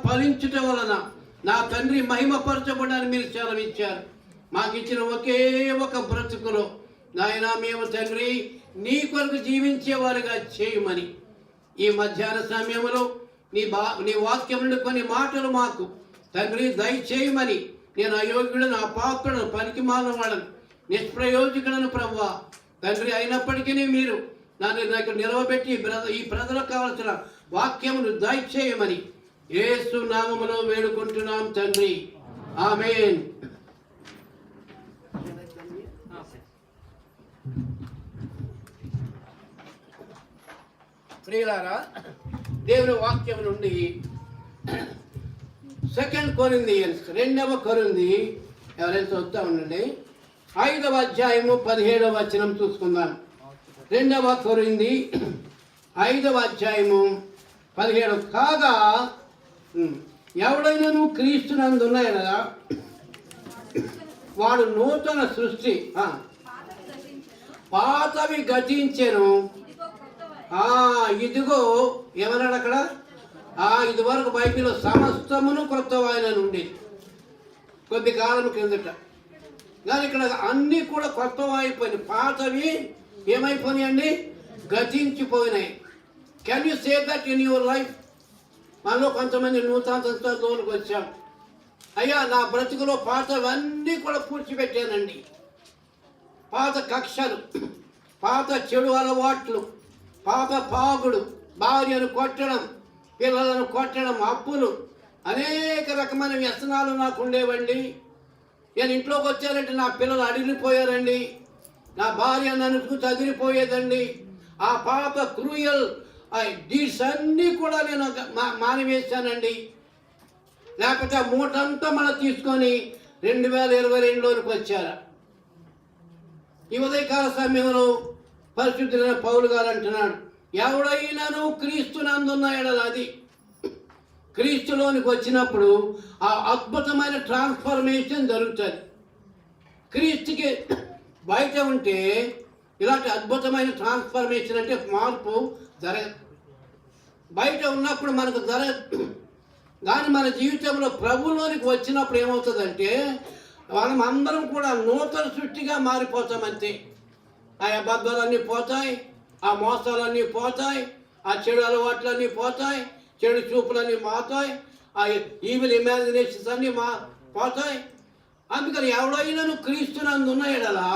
ఫలించుట వలన నా తండ్రి మహిమపరచబడని మీరు సెలవిచ్చారు. మాకు ఇచ్చిన ఒకే ఒక బ్రతుకులో నాయన మేము తండ్రి నీ కొరకు జీవించేవారుగా చేయమని ఈ మధ్యాహ్న సమయంలో నీ వాక్యం నుండి కొన్ని మాటలు మాకు తండ్రి దయచేయమని, నేను అయోగ్యుడను, అపాత్రుడను, పనికి మానవాడను, నిష్ప్రయోజకుడను ప్రభువా తండ్రి, అయినప్పటికీ మీరు నన్ను నిలవబెట్టి ఈ ప్రజలకు కావలసిన వాక్యమును దయచేయమని యేసు నామములో వేడుకుంటున్నాం తండ్రి, ఆమేన్. ప్రియులారా, దేవుని వాక్యం నుండి 2 కొరింథీయన్స్ 2వ కొరింథీ ఎవరైనా చూస్తా ఉండండి, 5వ అధ్యాయము 17వ వచనం చూసుకుందాం. 2వ కొరింథీ 5వ అధ్యాయము 17. కాగా ఎవడైనా క్రీస్తునందున్నాయి కదా వాడు నూతన సృష్టి, పాతవి గతించెను, ఇదిగో ఏమన్నాడు అక్కడ, ఇది వరకు బైబిల్లో సమస్తమును క్రొత్తవాయన నుండి కొద్ది కాలం క్రిందట, కానీ ఇక్కడ అన్నీ కూడా క్రొత్తమైపోయినాయి, పాతవి ఏమైపోయినాయండి, గతించిపోయినాయి. Can you say that in your life? మనలో కొంతమంది నూతన సంస్థలోకి వచ్చాం, అయ్యా నా బ్రతుకులో పాతవన్నీ కూడా పూడ్చిపెట్టానండి. పాత కక్షలు, పాత చెడు అలవాట్లు, పాత పాగుడు, భార్యను కొట్టడం, పిల్లలను కొట్టడం, అప్పులు, అనేక రకమైన వ్యసనాలు నాకు ఉండేవండి. నేను ఇంట్లోకి వచ్చానంటే నా పిల్లలు అడిగిపోయారండి, నా భార్య నన్ను చదిరిపోయేదండి. ఆ పాత క్రూయల్ డీడ్స్ అన్నీ కూడా నేను మానివేశానండి. లేకపోతే ఆ మూటంతా మనం తీసుకొని 2022లోకి వచ్చారా. ఈ ఉదయకాల సమయంలో పరిశుద్ధులైన పౌలు గారు అంటున్నాడు, ఎవడైనాను క్రీస్తునందున్న ఎడల, అది క్రీస్తులోనికి వచ్చినప్పుడు ఆ అద్భుతమైన ట్రాన్స్ఫర్మేషన్ జరుగుతుంది. క్రీస్తుకి బయట ఉంటే ఇలాంటి అద్భుతమైన ట్రాన్స్ఫర్మేషన్ అంటే మార్పు జరగదు. బయట ఉన్నప్పుడు మనకు జరగదు, కానీ మన జీవితంలో ప్రభులోనికి వచ్చినప్పుడు ఏమవుతుందంటే మనం అందరం కూడా నూతన సృష్టిగా మారిపోతామంతే. ఆ అబద్ధాలన్నీ పోతాయి, ఆ మోసాలన్నీ పోతాయి, ఆ చెడు అలవాట్లన్నీ పోతాయి, చెడు చూపులన్నీ మాతాయి, ఆ ఈవిల్ ఇమాజినేషన్స్ అన్నీ పోతాయి. అందుకని ఎవడైనా క్రీస్తునందున్న ఎడలా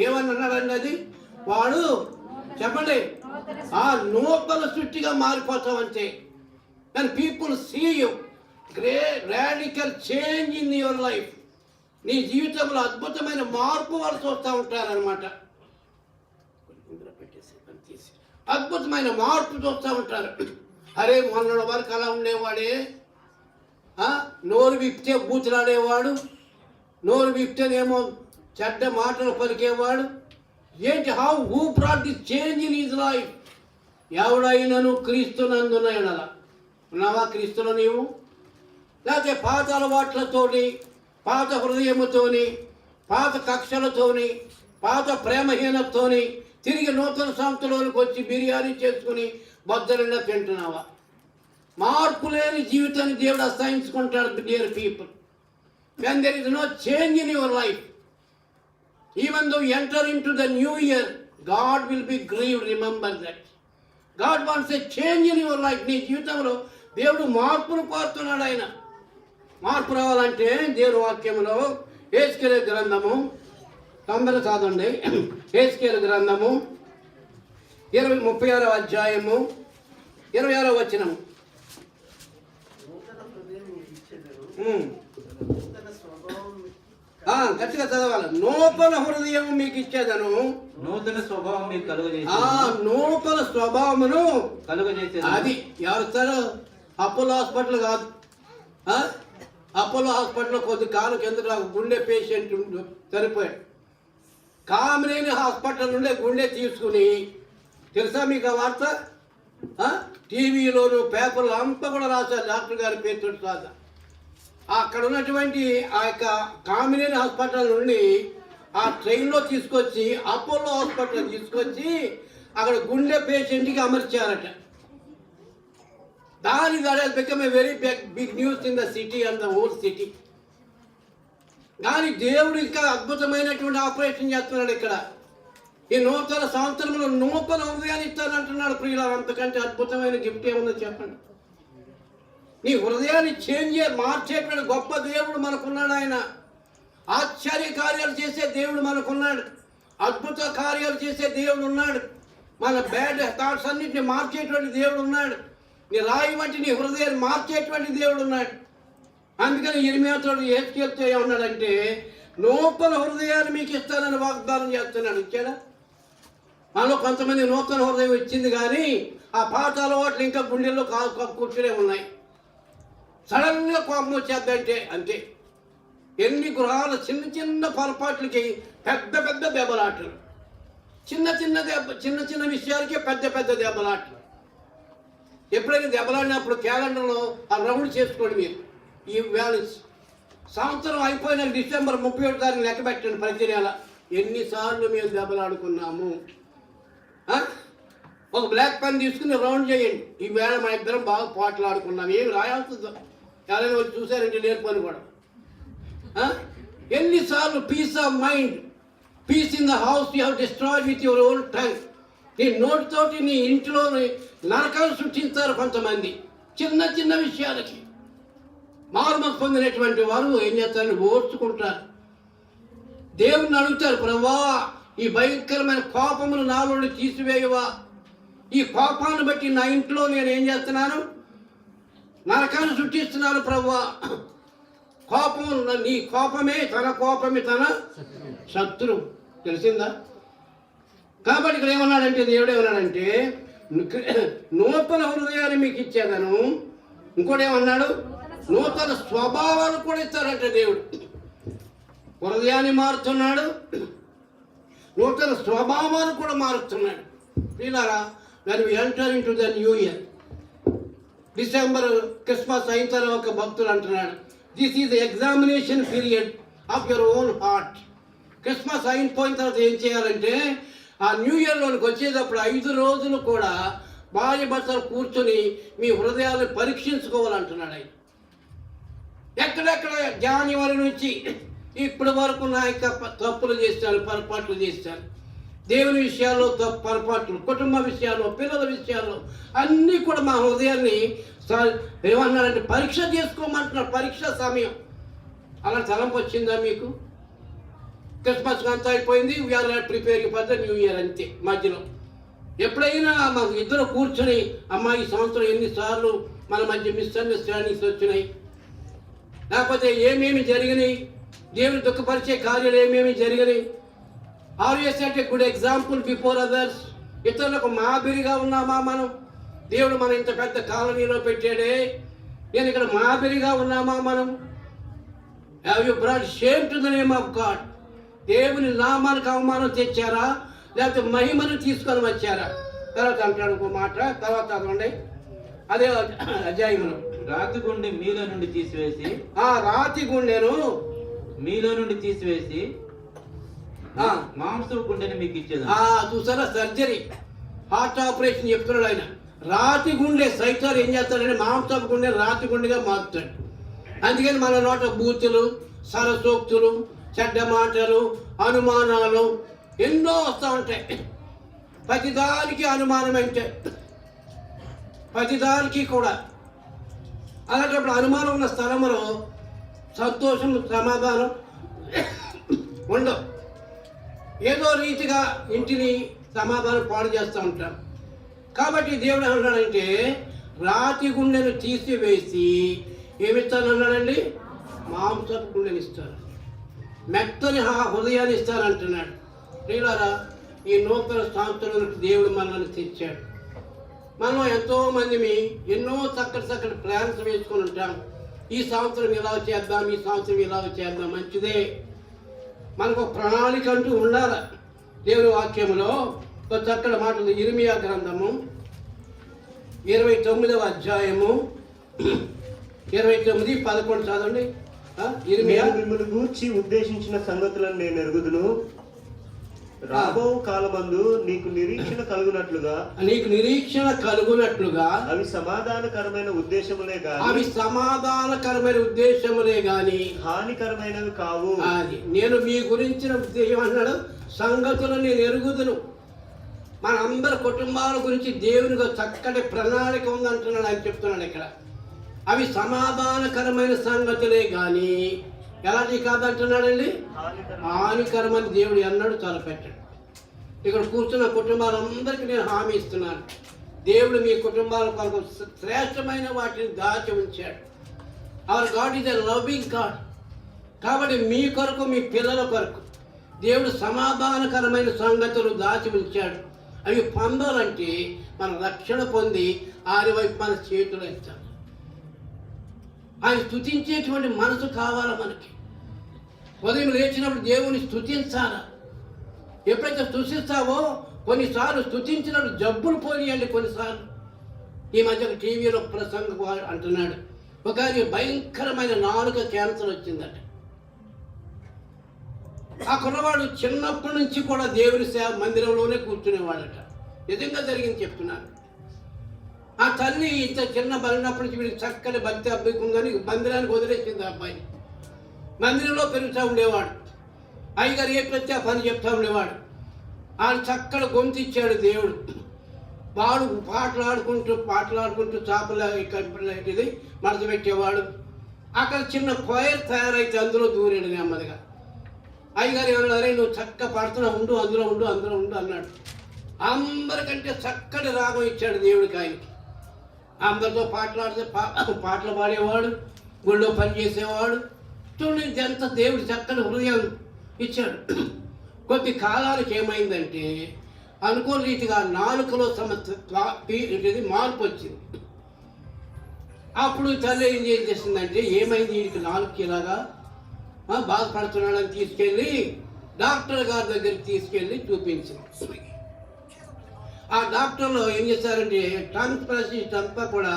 ఏమన్నాడండి, అది వాడు చెప్పండి, ఆ నూతన సృష్టిగా మారిపోతామంతే. And people see you radical change in your life. నీ జీవితంలో అద్భుతమైన మార్పు వాళ్ళు చూస్తూ ఉంటారనమాట. అద్భుతమైన మార్పు చూస్తూ ఉంటారు. అరే మొన్న వరకు అలా ఉండేవాడే, నోరు విప్తే బూతులాడేవాడు, నోరు విప్తేనేమో చెడ్డ మాటలు పలికేవాడు. ఏంటి, who brought this change in his life? ఎవడైనాను క్రీస్తునందున ఎడల. ఉన్నావా క్రీస్తులో నీవు? లేకపోతే పాత అలవాట్లతోని, పాత హృదయముతోని, పాత కక్షలతోని, పాత ప్రేమహీనతతోని తిరిగి నూతన సంస్థలోనికి వచ్చి బిర్యానీ చేసుకుని బద్దలిగా తింటున్నావా? మార్పు లేని జీవితాన్ని దేవుడు అసహించుకుంటాడు. Dear people, when there is no change in your life, even though you enter into the new year, God will be grieved. Remember that. God wants a change in your life. నీ జీవితంలో దేవుడు మార్పును కోరుతున్నాడు. ఆయన మార్పు రావాలంటే దేవుని వాక్యంలో హెజ్కేలు గ్రంథము, తొందర చదవండి, హెజ్కేలు గ్రంథము 36వ అధ్యాయము 26వ వచనము. గట్టిగా చదవాలి. నూతన హృదయం మీకు ఇచ్చేదను, నూతన స్వభావం మీకు కలుగజేసి, నూతన స్వభావమును కలుగజేసేది. అది ఎవరు? అపోలో హాస్పిటల్ కాదు. అపోలో హాస్పిటల్లో కొద్ది కాలం కింద గుండె పేషెంట్ చనిపోయాడు. కామినేని హాస్పిటల్ నుండే గుండె తీసుకుని, తెలుసా మీకు ఆ వార్త? టీవీలోను పేపర్లు అంతా కూడా రాశారు, డాక్టర్ గారి పేరు రాదా. అక్కడ ఉన్నటువంటి ఆ యొక్క కామినేని హాస్పిటల్ నుండి ఆ ట్రైన్లో తీసుకొచ్చి అపోలో హాస్పిటల్ తీసుకొచ్చి అక్కడ గుండె పేషెంట్కి అమర్చారట. that has become a very big news in the city and the whole city. కానీ దేవుడు ఇంకా అద్భుతమైనటువంటి ఆపరేషన్ చేస్తున్నాడు ఇక్కడ. ఈ నూతన సంవత్సరంలో నూతన హృదయాన్ని ఇస్తానంటున్నాడు ప్రియులారా. అంతకంటే అద్భుతమైన గిఫ్ట్ ఏముందో చెప్పండి. నీ హృదయాన్ని మార్చేటువంటి గొప్ప దేవుడు మనకున్నాడు. ఆయన ఆశ్చర్య కార్యాలు చేసే దేవుడు మనకున్నాడు. అద్భుత కార్యాలు చేసే దేవుడు ఉన్నాడు. మన బ్యాడ్ థాట్స్ అన్నింటినీ మార్చేటువంటి దేవుడు ఉన్నాడు. నీ రాయి వంటి నీ హృదయాన్ని మార్చేటువంటి దేవుడు ఉన్నాడు. అందుకని ఇర్మియాతో హెచ్కేల్తో ఏమన్నాడంటే, నూతన హృదయాన్ని మీకు ఇస్తానని వాగ్దానం చేస్తున్నాడు. ఇచ్చాడా? మనలో కొంతమంది నూతన హృదయం ఇచ్చింది, కానీ ఆ పాత అలవాట్లు ఇంకా గుండెల్లో కూర్చునే ఉన్నాయి. సడన్గా కోపం వచ్చేద్దంటే అంతే. ఎన్ని గృహాల చిన్న చిన్న పొరపాట్లకి పెద్ద పెద్ద దెబ్బలాటలు, చిన్న చిన్న విషయాలకే పెద్ద దెబ్బలాటలు. ఎప్పుడైనా దెబ్బలాడినప్పుడు క్యాలెండర్లో ఆ రౌండ్ చేసుకోండి. మీరు ఈ బ్యాలెన్స్ సంవత్సరం అయిపోయిన డిసెంబర్ 31 తారీఖు లెక్క పెట్టండి. ప్రతి నెల ఎన్నిసార్లు మేము దెబ్బలాడుకున్నాము. ఒక బ్లాక్ పెన్ తీసుకుని రౌండ్ చేయండి. ఈవేళ మా ఇద్దరం బాగా పోట్లాడుకున్నాం. ఏమి రాయాల్సిందో ఎవరైనా వచ్చి చూసారంటే లేని పని కూడా. ఎన్నిసార్లు peace of mind, peace in the house you have destroyed with your own tongue. నీ నోటితోటి నీ ఇంట్లో నరకాలు సృష్టిస్తారు కొంతమంది చిన్న విషయాలకి. మారుమనసు పొందినటువంటి వారు ఏం చేస్తారని ఓర్చుకుంటారు. దేవుణ్ణి అడుగుతారు, ప్రభువా ఈ భయంకరమైన కోపమును నాలో తీసివేయవా. ఈ కోపాన్ని బట్టి నా ఇంట్లో నేను ఏం చేస్తున్నాను, నరకాన్ని సృష్టిస్తున్నాను ప్రభువా. కోపం, నీ కోపమే తన శత్రువు. తెలిసిందా? కాబట్టి ఇక్కడ ఏమన్నాడంటే, దేవుడు ఏమన్నాడంటే, నూతన హృదయాన్ని మీకు ఇచ్చేదను. ఇంకోటి ఏమన్నాడు, నూతన స్వభావాలు కూడా ఇస్తాడంటే దేవుడు. హృదయాన్ని మారుతున్నాడు, నూతన స్వభావాలు కూడా మారుతున్నాడు. ప్రియులారా, when we enter into the new year, December Christmas అయిన తర్వాత ఒక భక్తులు అంటున్నాడు, this is examination period of your own heart. Christmas అయిపోయిన తర్వాత ఏం చేయాలంటే, ఆ న్యూ ఇయర్లోనికి వచ్చేటప్పుడు 5 రోజులు కూడా భార్య భర్తలు కూర్చొని మీ హృదయాన్ని పరీక్షించుకోవాలంటున్నాడు ఆయన. ఎక్కడెక్కడ జనవరి నుంచి ఇప్పటి వరకు నా యొక్క తప్పులు చేశాను, పొరపాట్లు చేశాను. దేవుని విషయాల్లో పొరపాట్లు, కుటుంబ విషయాల్లో, పిల్లల విషయాల్లో అన్నీ కూడా మా హృదయాన్ని ఏమన్నారంటే పరీక్ష చేసుకోమంటున్నారు. పరీక్ష సమయం. అలా తలంపు వచ్చిందా మీకు? క్రిస్మస్ అంతా అయిపోయింది, we are preparing for the new year. అంతే. మధ్యలో ఎప్పుడైనా మాకు ఇద్దరు కూర్చొని, అమ్మా ఈ సంవత్సరం ఎన్నిసార్లు మన మధ్య మిస్అండర్స్టాండింగ్స్ వచ్చినాయి, లేకపోతే ఏమేమి జరిగినాయి, దేవుని దుఃఖపరిచే కార్యాలు ఏమేమి జరిగినాయి, are you set a good example before others. ఇతరులకు మాదిరిగా ఉన్నామా మనం? దేవుడు మనం ఇంత పెద్ద కాలనీలో పెట్టాడే, నేను ఇక్కడ మాదిరిగా ఉన్నామా మనం? Have you brought shame to the name of God. దేవుని నామానికి అవమానం తెచ్చారా, లేకపోతే మహిమను తీసుకొని వచ్చారా? తర్వాత అంటాడు ఒక మాట, తర్వాత అదండి అదే అధ్యాయమును. రాతి గుండె మీలో నుండి తీసివేసి, ఆ రాతి గుండెను మీలో నుండి తీసివేసి మాంసపు గుండెని మీకు ఇచ్చేది. చూసారా, సర్జరీ, హార్ట్ ఆపరేషన్ చెప్తున్నాడు ఆయన. రాతి గుండె సైతాన్ ఏం చేస్తాడంటే మాంసపు గుండె రాతి గుండెగా మారుతాడు. అందుకని మన నోట బూతులు, సరసోక్తులు, చెడ్డ మాటలు, అనుమానాలు ఎన్నో వస్తూ ఉంటాయి. ప్రతిదానికి అనుమానం అంటే, ప్రతిదానికి కూడా. అలాంటప్పుడు అనుమానం ఉన్న స్థలంలో సంతోషం, సమాధానం ఉండవు. ఏదో రీతిగా ఇంటిని సమాధానం పాడు చేస్తూ ఉంటాం. కాబట్టి దేవుడు ఏమన్నాడంటే, రాతి గుండెను తీసివేసి ఏమిస్తానన్నాడండి? మాంసపు గుండెని ఇస్తారు, మెత్తని హృదయాన్ని ఇస్తానంటున్నాడు. ప్రియులారా, ఈ నూతన సంవత్సరానికి దేవుడు మనల్ని తెచ్చాడు. మనం ఎంతోమంది ఎన్నో చక్కటి ప్లాన్స్ వేసుకొని ఉంటాం. ఈ సంవత్సరం ఇలా చేద్దాం, ఈ సంవత్సరం ఇలా చేద్దాం. మంచిదే, మనకు ఒక ప్రణాళిక అంటూ ఉండాలి. దేవుని వాక్యంలో ఒక చక్కటి మాటలు. ఇర్మియా గ్రంథము 29వ అధ్యాయము 29:11 చదవండి. ఇర్మియా, మిమ్మల్ని గూర్చి ఉద్దేశించిన సంగతులను నేను ఎరుగుదును, రాబో కాలమందు నీకు నిరీక్షణ కలుగునట్లుగా అవి సమాధానకరమైన ఉద్దేశములే గాని హానికరమైనవి కావు. అది నేను మీ గురించిన ఏమన్నాడు, సంగతులు నేను ఎరుగుదును. మనందరి కుటుంబాల గురించి దేవునికి చక్కటి ప్రణాళిక ఉందంటున్నాడు ఆయన చెప్తున్నాడు ఇక్కడ. అవి సమాధానకరమైన సంగతులే కానీ ఎలాంటి కాదంటున్నాడండి, హానికరమని దేవుడు అన్నాడు తలపెట్టాడు. ఇక్కడ కూర్చున్న కుటుంబాలందరికీ నేను హామీ ఇస్తున్నాను, దేవుడు మీ కుటుంబాల కొరకు శ్రేష్టమైన వాటిని దాచి ఉంచాడు. Hour God is a loving God. కాబట్టి మీ కొరకు, మీ పిల్లల కొరకు దేవుడు సమాధానకరమైన సంగతులు దాచి ఉంచాడు. అవి పొందాలంటే మన రక్షణ పొంది ఆయన వైపు మన చేతులు ఎత్తాలి. ఆయన స్తుతించేటువంటి మనసు కావాలా మనకి. ఉదయం లేచినప్పుడు దేవుని స్తుతించాలా. ఎప్పుడైతే స్తుతిస్తావో కొన్నిసార్లు స్తుతించినప్పుడు జబ్బులు పోనీయండి. కొన్నిసార్లు ఈ మధ్య టీవీలో ప్రసంగం అంటున్నాడు, ఒక భయంకరమైన నాలుక క్యాన్సర్ వచ్చిందట. ఆ కుర్రవాడు చిన్నప్పటి నుంచి కూడా దేవుని సేవ మందిరంలోనే కూర్చునేవాడట. నిజంగా జరిగింది చెప్తున్నాను. ఆ తల్లి ఇంత చిన్న బలినప్పటి నుంచి వీడికి చక్కని భక్తి అబ్బుకుందని మందిరానికి వదిలేసింది. ఆ అబ్బాయి మందిరంలో పెరుగుతూ ఉండేవాడు. అయ్యగారు ఏ ప్రతి ఆ పని చెప్తా ఉండేవాడు. ఆయన చక్కటి గొంతు ఇచ్చాడు దేవుడు. వాడు పాటలాడుకుంటూ చాపలాంటిది మనసు పెట్టేవాడు. అక్కడ చిన్న కొయర్ తయారైతే అందులో దూరాడు నెమ్మదిగా. అయ్యగారు ఏమన్నారే, నువ్వు చక్కగా పాడుతున్నా, అందులో ఉండు అన్నాడు. అందరికంటే చక్కటి రాగం ఇచ్చాడు దేవుడికి. ఆయనకి అందరితో పాటలు పాడేవాడు, గుళ్ళో పని చేసేవాడు. చూడండి ఎంత దేవుడు చక్కని హృదయం ఇచ్చాడు. కొద్ది కాలానికి ఏమైందంటే అనుకోని రీతిగా నాలుకలో మార్పు వచ్చింది. అప్పుడు తల్లి ఏం చేసిందంటే, ఏమైంది వీడికి నాలుగు ఇలాగా బాధపడుతున్నాడని తీసుకెళ్ళి డాక్టర్ గారి దగ్గరికి తీసుకెళ్ళి చూపించింది. ఆ డాక్టర్లు ఏం చేశారంటే టంగ్ స్పెషలిస్ట్ అంతా కూడా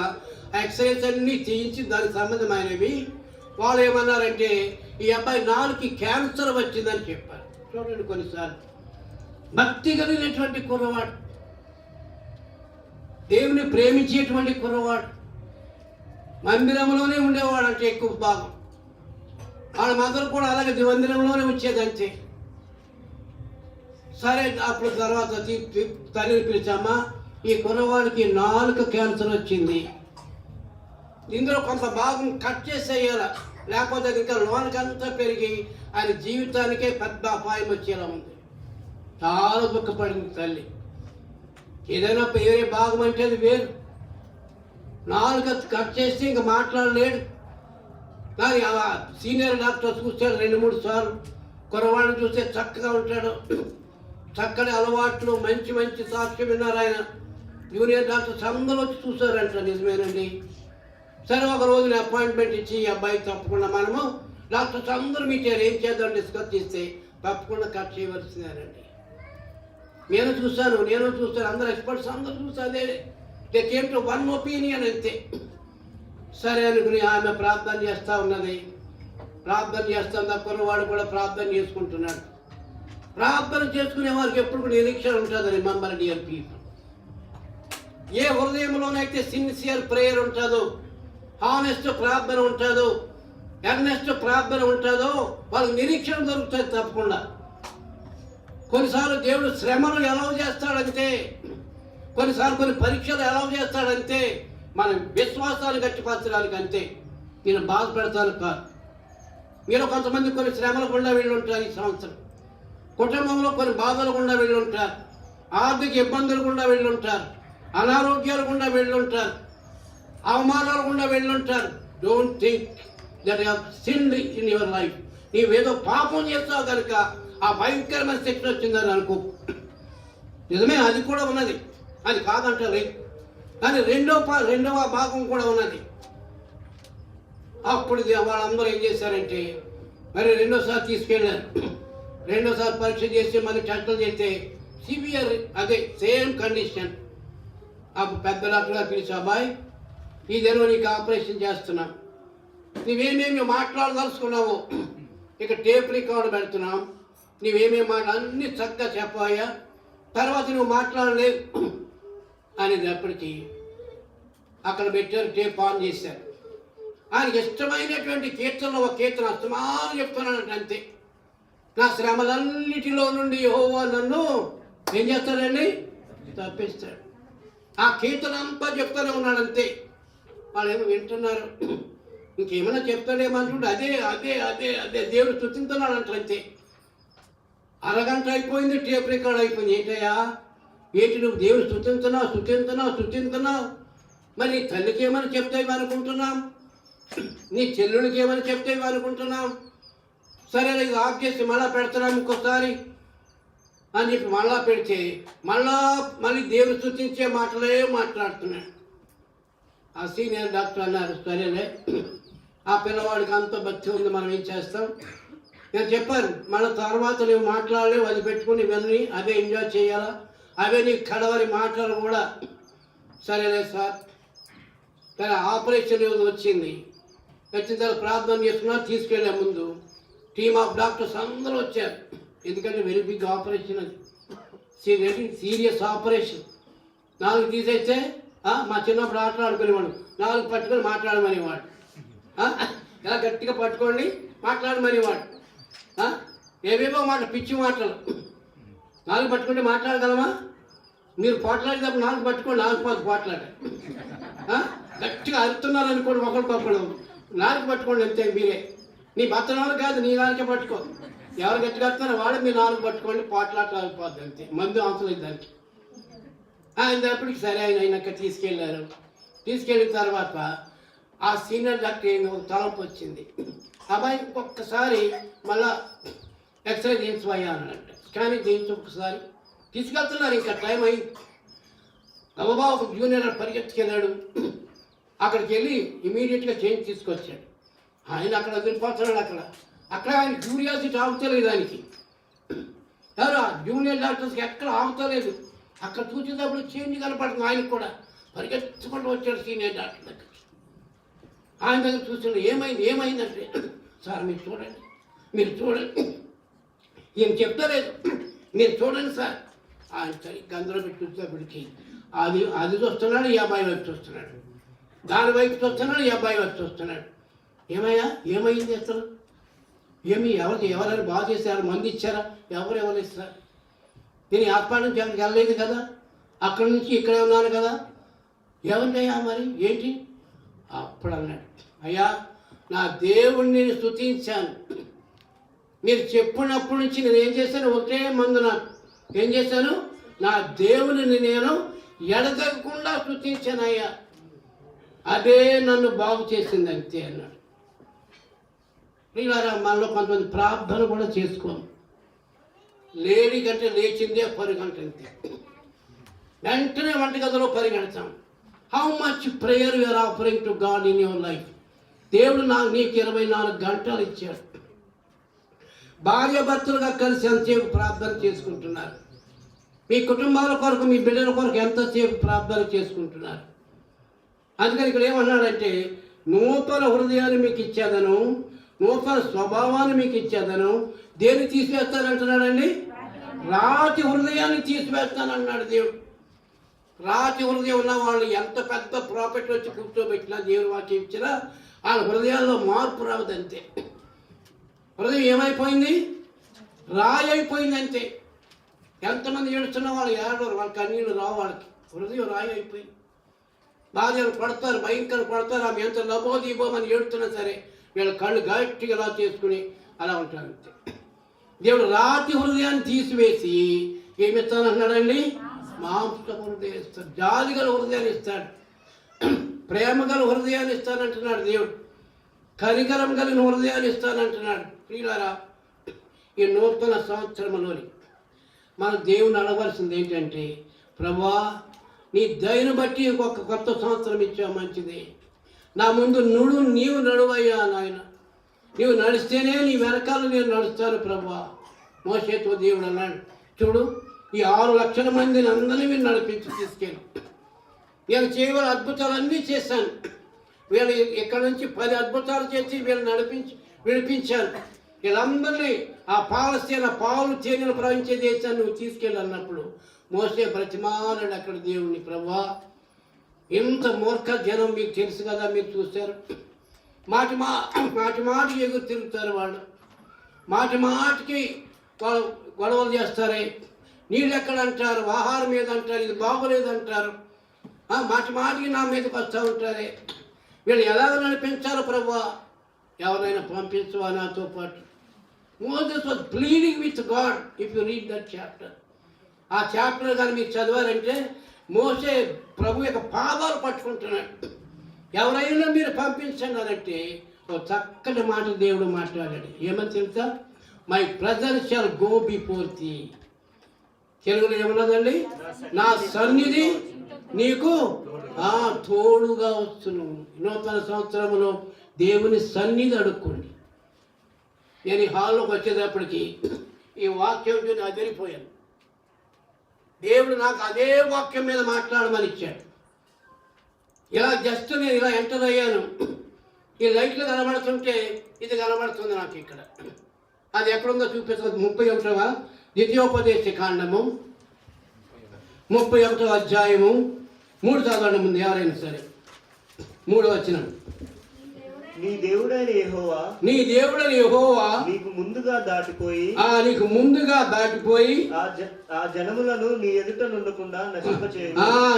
ఎక్స్రేస్ అన్నీ తీయించి దానికి సంబంధమైనవి వాళ్ళు ఏమన్నారంటే, ఈ అబ్బాయి నాలుగుకి క్యాన్సర్ వచ్చిందని చెప్పారు. చూడండి, కొన్నిసార్లు భక్తి కలిగినటువంటి కుర్రవాడు, దేవుని ప్రేమించేటువంటి కుర్రవాడు, మందిరంలోనే ఉండేవాడు అంటే ఎక్కువ భాగం. వాళ్ళ మదర్ కూడా అలాగే మందిరంలోనే వచ్చేదంతే. సరే, అప్పుడు తర్వాత తల్లిని పిలిచామా, ఈ కుర్రవాడికి నాలుక క్యాన్సర్ వచ్చింది, ఇందులో కొంత భాగం కట్ చేసేయాల, లేకపోతే అది ఇంకా లోనకంతా పెరిగి ఆయన జీవితానికే పెద్ద అపాయం వచ్చేలా ఉంది. చాలా దుఃఖపడింది తల్లి. ఏదైనా వేరే భాగం అంటే అది వేరు, నాలుక కట్ చేస్తే ఇంకా మాట్లాడలేడు. కానీ ఆ సీనియర్ డాక్టర్ చూస్తాడు 2-3 సార్లు. కుర్రవాడిని చూస్తే చక్కగా ఉంటాడు, చక్కని అలవాట్లు, మంచి సాక్ష్యం విన్నారు ఆయన. జూనియర్ డాక్టర్స్ అందరూ వచ్చి చూసారంట. నిజమేనండి. సరే, ఒక రోజున అపాయింట్మెంట్ ఇచ్చి ఈ అబ్బాయి తప్పకుండా మనము డాక్టర్స్ అందరూ మీటారు, ఏం చేద్దాం డిస్కస్ చేస్తే తప్పకుండా కట్ చేయవలసిందేనండి. నేను చూస్తాను, అందరు ఎక్స్పర్ట్స్ అందరూ చూస్తారు. They came to one opinion అంతే. సరే అనుకుని ఆమె ప్రార్థన చేస్తూ ఉన్నది. కుర్రవాడు కూడా ప్రార్థన చేసుకుంటున్నాడు. ప్రార్థన చేసుకునే వారికి ఎప్పుడు కూడా నిరీక్షణ ఉంటుందని రిమెంబర్ డియర్ పీపుల్. ఏ హృదయంలోనైతే సిన్సియర్ ప్రేయర్ ఉంటుందో, హానెస్ట్ ప్రార్థన ఉంటుందో, ఎర్నెస్ట్ ప్రార్థన ఉంటుందో వాళ్ళకి నిరీక్షణ దొరుకుతుంది తప్పకుండా. కొన్నిసార్లు దేవుడు శ్రమను ఎలా చేస్తాడంటే, కొన్నిసార్లు కొన్ని పరీక్షలు ఎలా చేస్తాడంటే మన విశ్వాసాలు గట్టిపరచడానికి అంతే. నేను బాధపెడతాను కాదు. మీరు కొంతమంది కొన్ని శ్రమలు గుండా వెళ్ళి ఉంటారు. ఈ సంవత్సరం కుటుంబంలో కొన్ని బాధలు గుండా వెళ్ళి ఉంటారు, ఆర్థిక ఇబ్బందులు గుండా వెళ్ళి ఉంటారు, అనారోగ్యాలు గుండా వెళ్ళి ఉంటారు, అవమానాలు గుండా వెళ్ళి ఉంటారు. Don't think that you have sinned in your life. నీవేదో పాపం చేస్తావు కనుక ఆ భయంకరమైన శిక్ష వచ్చిందని అనుకో. నిజమే, అది కూడా ఉన్నది, అది కాదంటారు. కానీ రెండవ భాగం కూడా ఉన్నది. అప్పుడు వాళ్ళందరూ ఏం చేశారంటే, మరి రెండోసారి తీసుకెళ్ళారు. రెండోసారి పరీక్ష చేసి మళ్ళీ టెస్టులు చేస్తే సివియర్, అదే సేమ్ కండిషన్. అప్పుడు పెద్ద డాక్టర్గా పిలిచి, అబ్బాయి ఇదేనో నీకు ఆపరేషన్ చేస్తున్నాం, నువ్వేమేమి మాట్లాడదలుచుకున్నావు, ఇక టేప్ రికార్డు పెడుతున్నాం, నువ్వేమేమి మాట అన్నీ చక్కగా చెప్పాయా, తర్వాత నువ్వు మాట్లాడలేవు అనేటప్పటికీ అక్కడ పెట్టారు, టేప్ ఆన్ చేశారు. ఆయనకి ఇష్టమైనటువంటి కీర్తనలో ఒక కీర్తన అస్తమానం చెప్తున్నానంటే అంతే. నా శ్రమలన్నిటిలో నుండి యెహోవా నన్ను ఏం చేస్తాడండి, తప్పిస్తాడు. ఆ కీర్తన అంతా చెప్తూనే ఉన్నాడు అంతే. వాళ్ళు ఏమో వింటున్నారు, ఇంకేమైనా చెప్తాడేమంటుంటే అదే అదే అదే అదే దేవుడు స్తుతిస్తున్నాడు అంటారు అంతే. అరగంట అయిపోయింది, టేప్ రికార్డ్ అయిపోయింది. ఏంటయ్యా ఏంటి నువ్వు దేవుడు స్తుతిస్తున్నావు? మరి నీ తల్లికి ఏమని చెప్తావు అనుకుంటున్నాం, నీ చెల్లుడికి ఏమని చెప్తావు అనుకుంటున్నాం. సరే ఇది ఆఫ్ చేసి మళ్ళీ పెడుతున్నాం ఇంకోసారి అని చెప్పి మళ్ళా పెడితే మళ్ళీ దేవుడు స్తుతించే మాటలే మాట్లాడుతున్నాడు. ఆ సీనియర్ డాక్టర్ అన్నారు, సరేలే ఆ పిల్లవాడికి అంత భక్తి ఉంది, మనం ఏం చేస్తాం. నేను చెప్పాను, మళ్ళీ తర్వాత నువ్వు మాట్లాడలేవు, అది పెట్టుకుని వెళ్ళి అదే ఎంజాయ్ చేయాలా, అవే నీకు కడవరి మాటలు కూడా. సరేలే సార్, సరే ఆపరేషన్ వచ్చింది. వచ్చిన తర్వాత ప్రార్థన చేసుకున్నా, తీసుకెళ్ళే ముందు టీమ్ ఆఫ్ డాక్టర్స్ అందరూ వచ్చారు. ఎందుకంటే వెరీ బిగ్ ఆపరేషన్, అది సీరియస్ ఆపరేషన్. 4 తీసేస్తే మా చిన్నప్పుడు ఆటలు ఆడుకునేవాడు, 4 పట్టుకొని మాట్లాడమనేవాడు. ఇలా గట్టిగా పట్టుకోండి మాట్లాడమనేవాడు. ఏవేవో మాట, పిచ్చి మాటలు. 4 పట్టుకుంటే మాట్లాడగలమా? మీరు పోట్లాడేటప్పుడు 4 పట్టుకోండి, 4 పాటు పోట్లాడారు. గట్టిగా అరుతున్నారు అనుకోండి, ఒకరికొకరు 4 పట్టుకోండి అంతే. మీరే నీ భర్త 4 కాదు, నీ 4కే పట్టుకో. ఎవరు గట్టిగా వస్తున్నారో వాడు మీ 4 పట్టుకోండి, పోట్లాట అయిపోద్ది అంతే. మందు అవసరం లేదు దానికి. అయినప్పటికి సరే అయినాక తీసుకెళ్ళారు. తీసుకెళ్ళిన తర్వాత ఆ సీనియర్ డాక్టర్ ఏమో తలంపు వచ్చింది. అబ్బాయి ఒక్కసారి మళ్ళా ఎక్స్రే చేయించబోయా అన్నట్టు, స్కానింగ్ చేయించి ఒక్కసారి తీసుకెళ్తున్నారు. ఇంకా టైం అయింది. గబబా ఒక జూనియర్ పరిగెత్తుకెళ్ళాడు. అక్కడికి వెళ్ళి ఇమీడియట్గా చేంజ్ తీసుకొచ్చాడు. ఆయన అక్కడ వదిలిపోతున్నాడు. అక్కడ ఆయన క్యూరియాసిటీ ఆగుతలేదు ఆయనకి. ఎవరు ఆ జూనియర్ డాక్టర్స్కి ఎక్కడ ఆగుతలేదు. అక్కడ చూసేటప్పుడు చేంజ్ కనపడుతుంది. ఆయనకు కూడా పరిగెత్తుకుంటూ వచ్చాడు సీనియర్ డాక్టర్ దగ్గర. ఆయన దగ్గర చూస్తున్నాడు, ఏమైందంటే, సార్ మీరు చూడండి ఏం చెప్తలేదు, మీరు చూడండి సార్. ఆయన సరిగ్గా అందులో పెట్టి చూసేప్పటికి అది చూస్తున్నాడు, ఈ అబ్బాయి వైపు చూస్తున్నాడు. దాని వైపు చూస్తున్నాడు, ఈ అబ్బాయి వైపు చూస్తున్నాడు. ఏమైంది అసలు? ఎవరైనా బాగా చేశారు, మంది ఇచ్చారా? ఎవరు ఇస్తారు? నేను హాస్పిటల్ నుంచి అక్కడికి వెళ్ళలేదు కదా, అక్కడి నుంచి ఇక్కడే ఉన్నాను కదా, ఎవరినయ్యా మరి ఏంటి? అప్పుడు అన్నాడు, అయ్యా నా దేవుణ్ణి నేను స్తుతించాను. మీరు చెప్పినప్పటి నుంచి నేను ఏం చేశాను, ఒకటే మందు నాకు ఏం చేశాను, నా దేవుని నేను ఎడతెగకుండా స్తుతించాను అయ్యా, అదే నన్ను బాగు చేసింది అంతే అన్నాడు. ఇలా మనలో కొంతమంది ప్రార్థన కూడా చేసుకోము. లేడీ కంటే లేచిందే పరిగంట అంతే, వెంటనే వంటగదిలో పరిగెడతాం. How much prayer you are offering to God in your life? దేవుడు నీకు 24 గంటలు ఇచ్చాడు. భార్య భర్తలుగా కలిసి ఎంతసేపు ప్రార్థన చేసుకుంటున్నారు? మీ కుటుంబాల కొరకు, మీ బిడ్డల కొరకు ఎంతసేపు ప్రార్థన చేసుకుంటున్నారు? అందుకని ఇక్కడ ఏమన్నాడంటే, నూతన హృదయాన్ని మీకు ఇచ్చేదను, నూతన స్వభావాన్ని మీకు ఇచ్చేదను. దేన్ని తీసివేస్తానంటున్నాడండి? రాతి హృదయాన్ని తీసివేస్తానన్నాడు దేవుడు. రాతి హృదయం ఉన్న వాళ్ళు ఎంత పెద్ద ప్రాఫిట్ వచ్చి కూర్చోబెట్టినా, దేవుడు వాక్యం ఇచ్చినా వాళ్ళ హృదయాల్లో మార్పు రావదంతే. హృదయం ఏమైపోయింది? రాయి అయిపోయింది అంతే. ఎంతమంది ఏడుస్తున్నా వాళ్ళు ఏడవరు, వాళ్ళ కన్నీళ్ళు రావు, వాళ్ళకి హృదయం రాయి అయిపోయింది. భార్యలు పడతారు, భయంకర పడతారు. ఆమె ఎంత లబోదీపోమని ఏడుతున్నా సరే వీళ్ళ కళ్ళు గట్టిగా ఇలా చేసుకుని అలా ఉంటారు అంతే. దేవుడు రాతి హృదయాన్ని తీసివేసి ఏమిస్తానంటున్నాడండి? మాంసపు హృదయం ఇస్తాడు, జాలి గల హృదయాన్ని ఇస్తాడు, ప్రేమ గల హృదయాన్ని ఇస్తానంటున్నాడు దేవుడు, కనికరం కలిగిన హృదయాన్ని ఇస్తానంటున్నాడు. ప్రియులారా, ఈ నూతన సంవత్సరంలోని మన దేవుని అడగవలసింది ఏంటంటే, ప్రభువా నీ దయను బట్టి ఇంకొక కొత్త సంవత్సరం ఇచ్చావు, మంచిది. నా ముందు నీవు నడువయ్యా నాయన, నీవు నడిస్తేనే నీ వెనకాల నేను నడుస్తాను ప్రభువా. మోషేతో దేవుడు అన్నాడు, చూడు ఈ 6 లక్షల మందిని అందరినీ మీరు నడిపించి తీసుకెళ్ళి, నేను చేయగల అద్భుతాలన్నీ చేశాను. వీళ్ళు ఇక్కడ నుంచి 10 అద్భుతాలు చేసి వీళ్ళు విడిపించాను. వీళ్ళందరినీ ఆ పాలస్తీన పాలు తేనెలు ప్రవహించే దేశాన్ని నువ్వు తీసుకెళ్ళన్నప్పుడు మోసే బ్రతిమాలాడు అక్కడ దేవుణ్ణి, ప్రభువా ఇంత మూర్ఖ జనం మీకు తెలుసు కదా, మీరు చూశారు, మాటి మాటికి ఎగురు తిరుగుతారు వాళ్ళు, మాటికి వాళ్ళు గొడవలు చేస్తారే, నీళ్ళు ఎక్కడ అంటారు, ఆహారం ఏదంటారు, ఇది బాగోలేదంటారు, మాటికి నా మీదకి వస్తూ ఉంటారే, వీళ్ళు ఎలాగ నడిపించారు ప్రభువా, ఎవరైనా పంపించవా నాతో పాటు. Moses was pleading with God. If you read that chapter, ఆ చాప్టర్ కానీ మీరు చదివారంటే మోసే ప్రభు యొక్క పాదాలు పట్టుకుంటున్నాడు. ఎవరైనా మీరు పంపించండి అనంటే ఒక చక్కటి మాట దేవుడు మాట్లాడాడు. ఏమని తెలుసా? My presence shall go before thee. తెలుగులో ఏమన్నదండి? నా సన్నిధి నీకు తోడుగా వస్తును. నూతన సంవత్సరంలో దేవుని సన్నిధి అడుక్కోండి. నేను ఈ హాల్లోకి వచ్చేటప్పటికి ఈ వాక్యం నేను అదిరిపోయాను. దేవుడు నాకు అదే వాక్యం మీద మాట్లాడమని ఇచ్చాడు. ఇలా జస్ట్ నేను ఇలా ఎంటర్ అయ్యాను, ఈ లైట్లు కనబడుతుంటే ఇది కనబడుతుంది నాకు ఇక్కడ. అది ఎక్కడుందో చూపిస్తుంది. 31వ ద్వితీయోపదేశ కాండము 31వ అధ్యాయము 3 చదవండి ముందు ఎవరైనా సరే. 3వ వచనం. నీ దేవుడైన యెహోవా నీకు ముందుగా దాటిపోయి ఆ జనములను నీ ఎదుట నుండకుండా నశింపచేయు.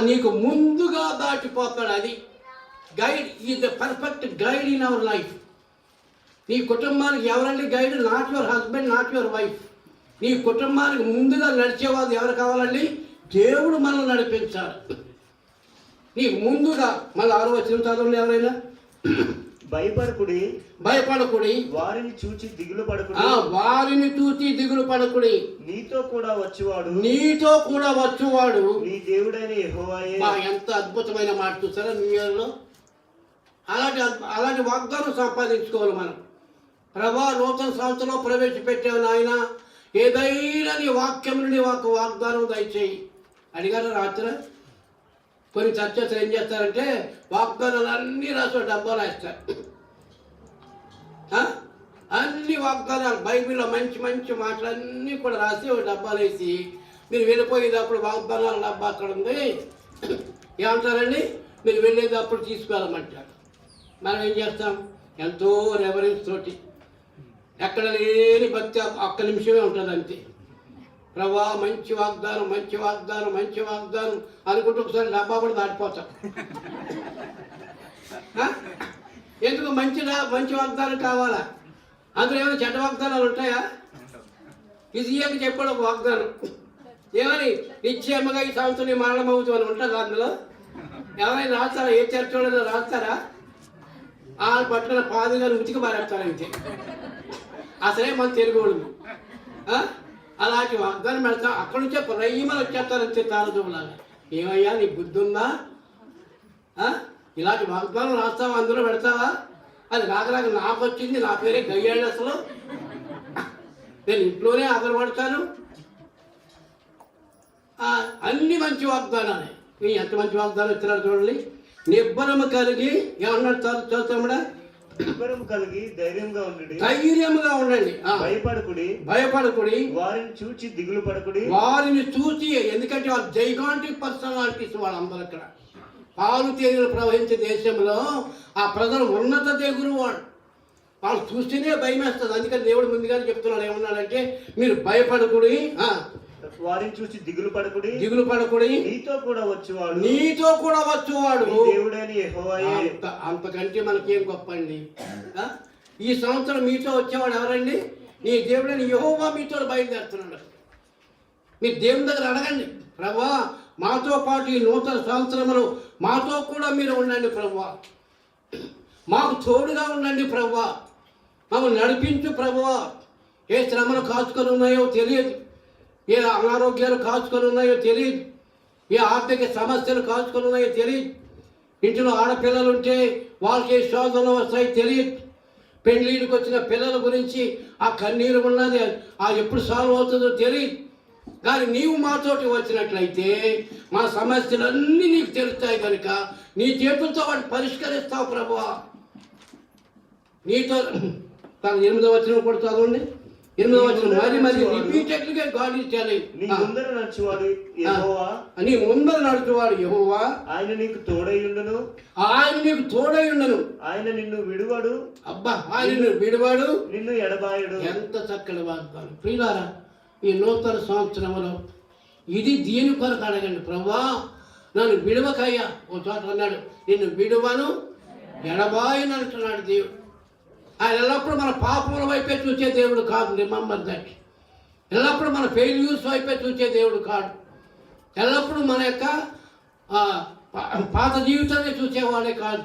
నీకు ముందుగా దాటిపోతాడు. అది guide. Is the perfect guide in our life. నీ కుటుంబానికి ఎవరండి guide? Not your husband, not your wife. నీ కుటుంబానికి ముందుగా నడిచేవాళ్ళు ఎవరు కావాలండి? దేవుడు మనల్ని నడిపించాలి. నీ ముందుగా మళ్ళీ 6వ వచనం చదవండి ఎవరైనా. భయపడకుడి వారిని చూచి దిగులు పడకుడి. నీతో కూడా వచ్చేవాడు నీ దేవుడైన యెహోవాయే. ఎంత అద్భుతమైన మాట చూసారా న్యూ ఇయర్లో. అలాంటి వాగ్దానం సంపాదించుకోవాలి మనం. ప్రభా నూతన సంవత్సరంలో ప్రవేశపెట్టావు నాయన, ఏదైనా నీ వాక్యం నుండి ఒక వాగ్దానం దయచేయి అడిగారు. రాత్రి కొన్ని చర్చలు ఏం చేస్తారంటే వాగ్దానాలు అన్నీ రాసి డబ్బాలు వేస్తారు. అన్ని వాగ్దానాలు బైబిల్లో మంచి మంచి మాటలన్నీ కూడా రాసి ఒక డబ్బాలు వేసి మీరు వెళ్ళిపోయేటప్పుడు వాగ్దానాల డబ్బా అక్కడ ఉంది ఏమంటారండి, మీరు వెళ్ళేటప్పుడు తీసుకెళ్ళమంటారు. మనం ఏం చేస్తాం? ఎంతో రెవరెన్స్ తోటి ఎక్కడ లేని భక్తి ఒక్క నిమిషమే ఉంటుంది అంతే. ప్రభా మంచి వాగ్దానం అనుకుంటూ ఒకసారి డబ్బా కూడా దాటిపోతాం. ఎందుకు? మంచి వాగ్దానం కావాలా? అందులో ఏమైనా చెడ్డ వాగ్దానాలు ఉంటాయా? ఈజీగా చెప్పడం వాగ్దానం ఏమని, నిశ్చయముగా ఈ సంవత్సరం నీ మరణం అవుతుంది ఉంటుందా? అందులో ఎవరైనా రాస్తారా? ఏ చర్చలో రాస్తారా? ఆ పట్టున పాదుగారు ఉతికి మారేస్తారు అంతే. అసలే మన తెలుగు వాళ్ళు అలాంటి వాగ్దానం పెడతాం. అక్కడి నుంచే ప్రైమలు వచ్చేస్తారంతే తారజులాగా. ఏమయ్యా నీ బుద్ధి ఉందా? ఇలాంటి వాగ్దానం రాస్తావా? అందులో పెడతావా? అది రాక నాకు వచ్చింది, నా పేరే గయ్యాడు. అసలు నేను ఇంట్లోనే ఆధారపడతాను. అన్ని మంచి వాగ్దానాలే. ఎంత మంచి వాగ్దానం ఇస్తున్నారు చూడండి. నిబ్బరము కలిగి ఏమన్నాడు? చదువుతాముడా? నిబ్బరము కలిగి ధైర్యంగా ఉండండి. భయపడకుడి. వారిని చూచి దిగులు పడకుడి. ఎందుకంటే వాళ్ళు జైగాంటిక్ పర్సనాలిటీస్ వాళ్ళందరూ. అక్కడ పాలు తేనెలు ప్రవహించే దేశంలో ఆ ప్రజలు ఉన్నత దేవుడు వాళ్ళు చూస్తేనే భయం వేస్తుంది. అందుకని దేవుడు ముందుగానే చెప్తున్నాడు. ఏమన్నాడంటే మీరు భయపడకుడి, వారిని చూసి దిగులు పడకుడి. నీతో కూడా వచ్చేవాడు దేవుడైన యెహోవాయే. అంతకంటే మనకేం గొప్ప అండి. ఈ సంవత్సరం మీతో వచ్చేవాడు ఎవరండి? నీ దేవుడైన యెహోవా మీతో బయలుదేరుతున్నాడు. మీరు దేవుని దగ్గర అడగండి, ప్రభువా మాతో పాటు ఈ నూతన సంవత్సరంలో మాతో కూడా మీరు ఉండండి ప్రభువా, మాకు తోడుగా ఉండండి ప్రభువా, మమ్మల్ని నడిపించు ప్రభువా. ఏ శ్రమలు కాచుకొని ఉన్నాయో తెలియదు, ఏ అనారోగ్యాలు కాచుకొని ఉన్నాయో తెలియదు, ఏ ఆర్థిక సమస్యలు కాచుకొని ఉన్నాయో తెలియదు. ఇంట్లో ఆడపిల్లలు ఉంటే వాళ్ళకి శోధనలు వస్తాయి తెలియదు. పెళ్ళిళ్ళకి వచ్చిన పిల్లల గురించి ఆ కన్నీరు ఉన్నది, ఎప్పుడు సాల్వ్ అవుతుందో తెలియదు. కానీ నీవు మాతోటి వచ్చినట్లయితే మా సమస్యలన్నీ నీకు తెలుస్తాయి కనుక నీ చేతులతో వాటిని పరిష్కరిస్తావు ప్రభువా. నీతో ఎనిమిదవ వచనం కూడా చదవండి. 8వ వచనం, మరి రిపీటెడ్లీగా గాడ్ ఈస్ టెల్లింగ్, నీ ముందర నడుచువాడు యెహోవా, నీ ముందర నడుచువాడు యెహోవా, ఆయన నీకు తోడైయుండును, ఆయన నీకు తోడైయుండును, ఆయన నిన్ను విడువడు, అబ్బా ఆయన నిన్ను విడువాడు, నిన్ను ఎడబాయడు. ఎంత చక్కటి వాగ్దానం. ప్రియులారా, ఈ నూతన సంవత్సరంలో ఇది దీని కొరకు అడగండి. ప్రభువా నన్ను విడువకయ్యా. ఓ చోట అన్నాడు, నిన్ను విడువను ఎడబాయను అంటున్నాడు దేవుడు. ఆయన ఎల్లప్పుడూ మన పాపముల వైపే చూసే దేవుడు కాదు. Remember that. ఎల్లప్పుడూ మన ఫెయిల్యూర్స్ వైపే చూసే దేవుడు కాదు. ఎల్లప్పుడూ మన యొక్క పాత జీవితాన్ని చూసేవాడే కాదు.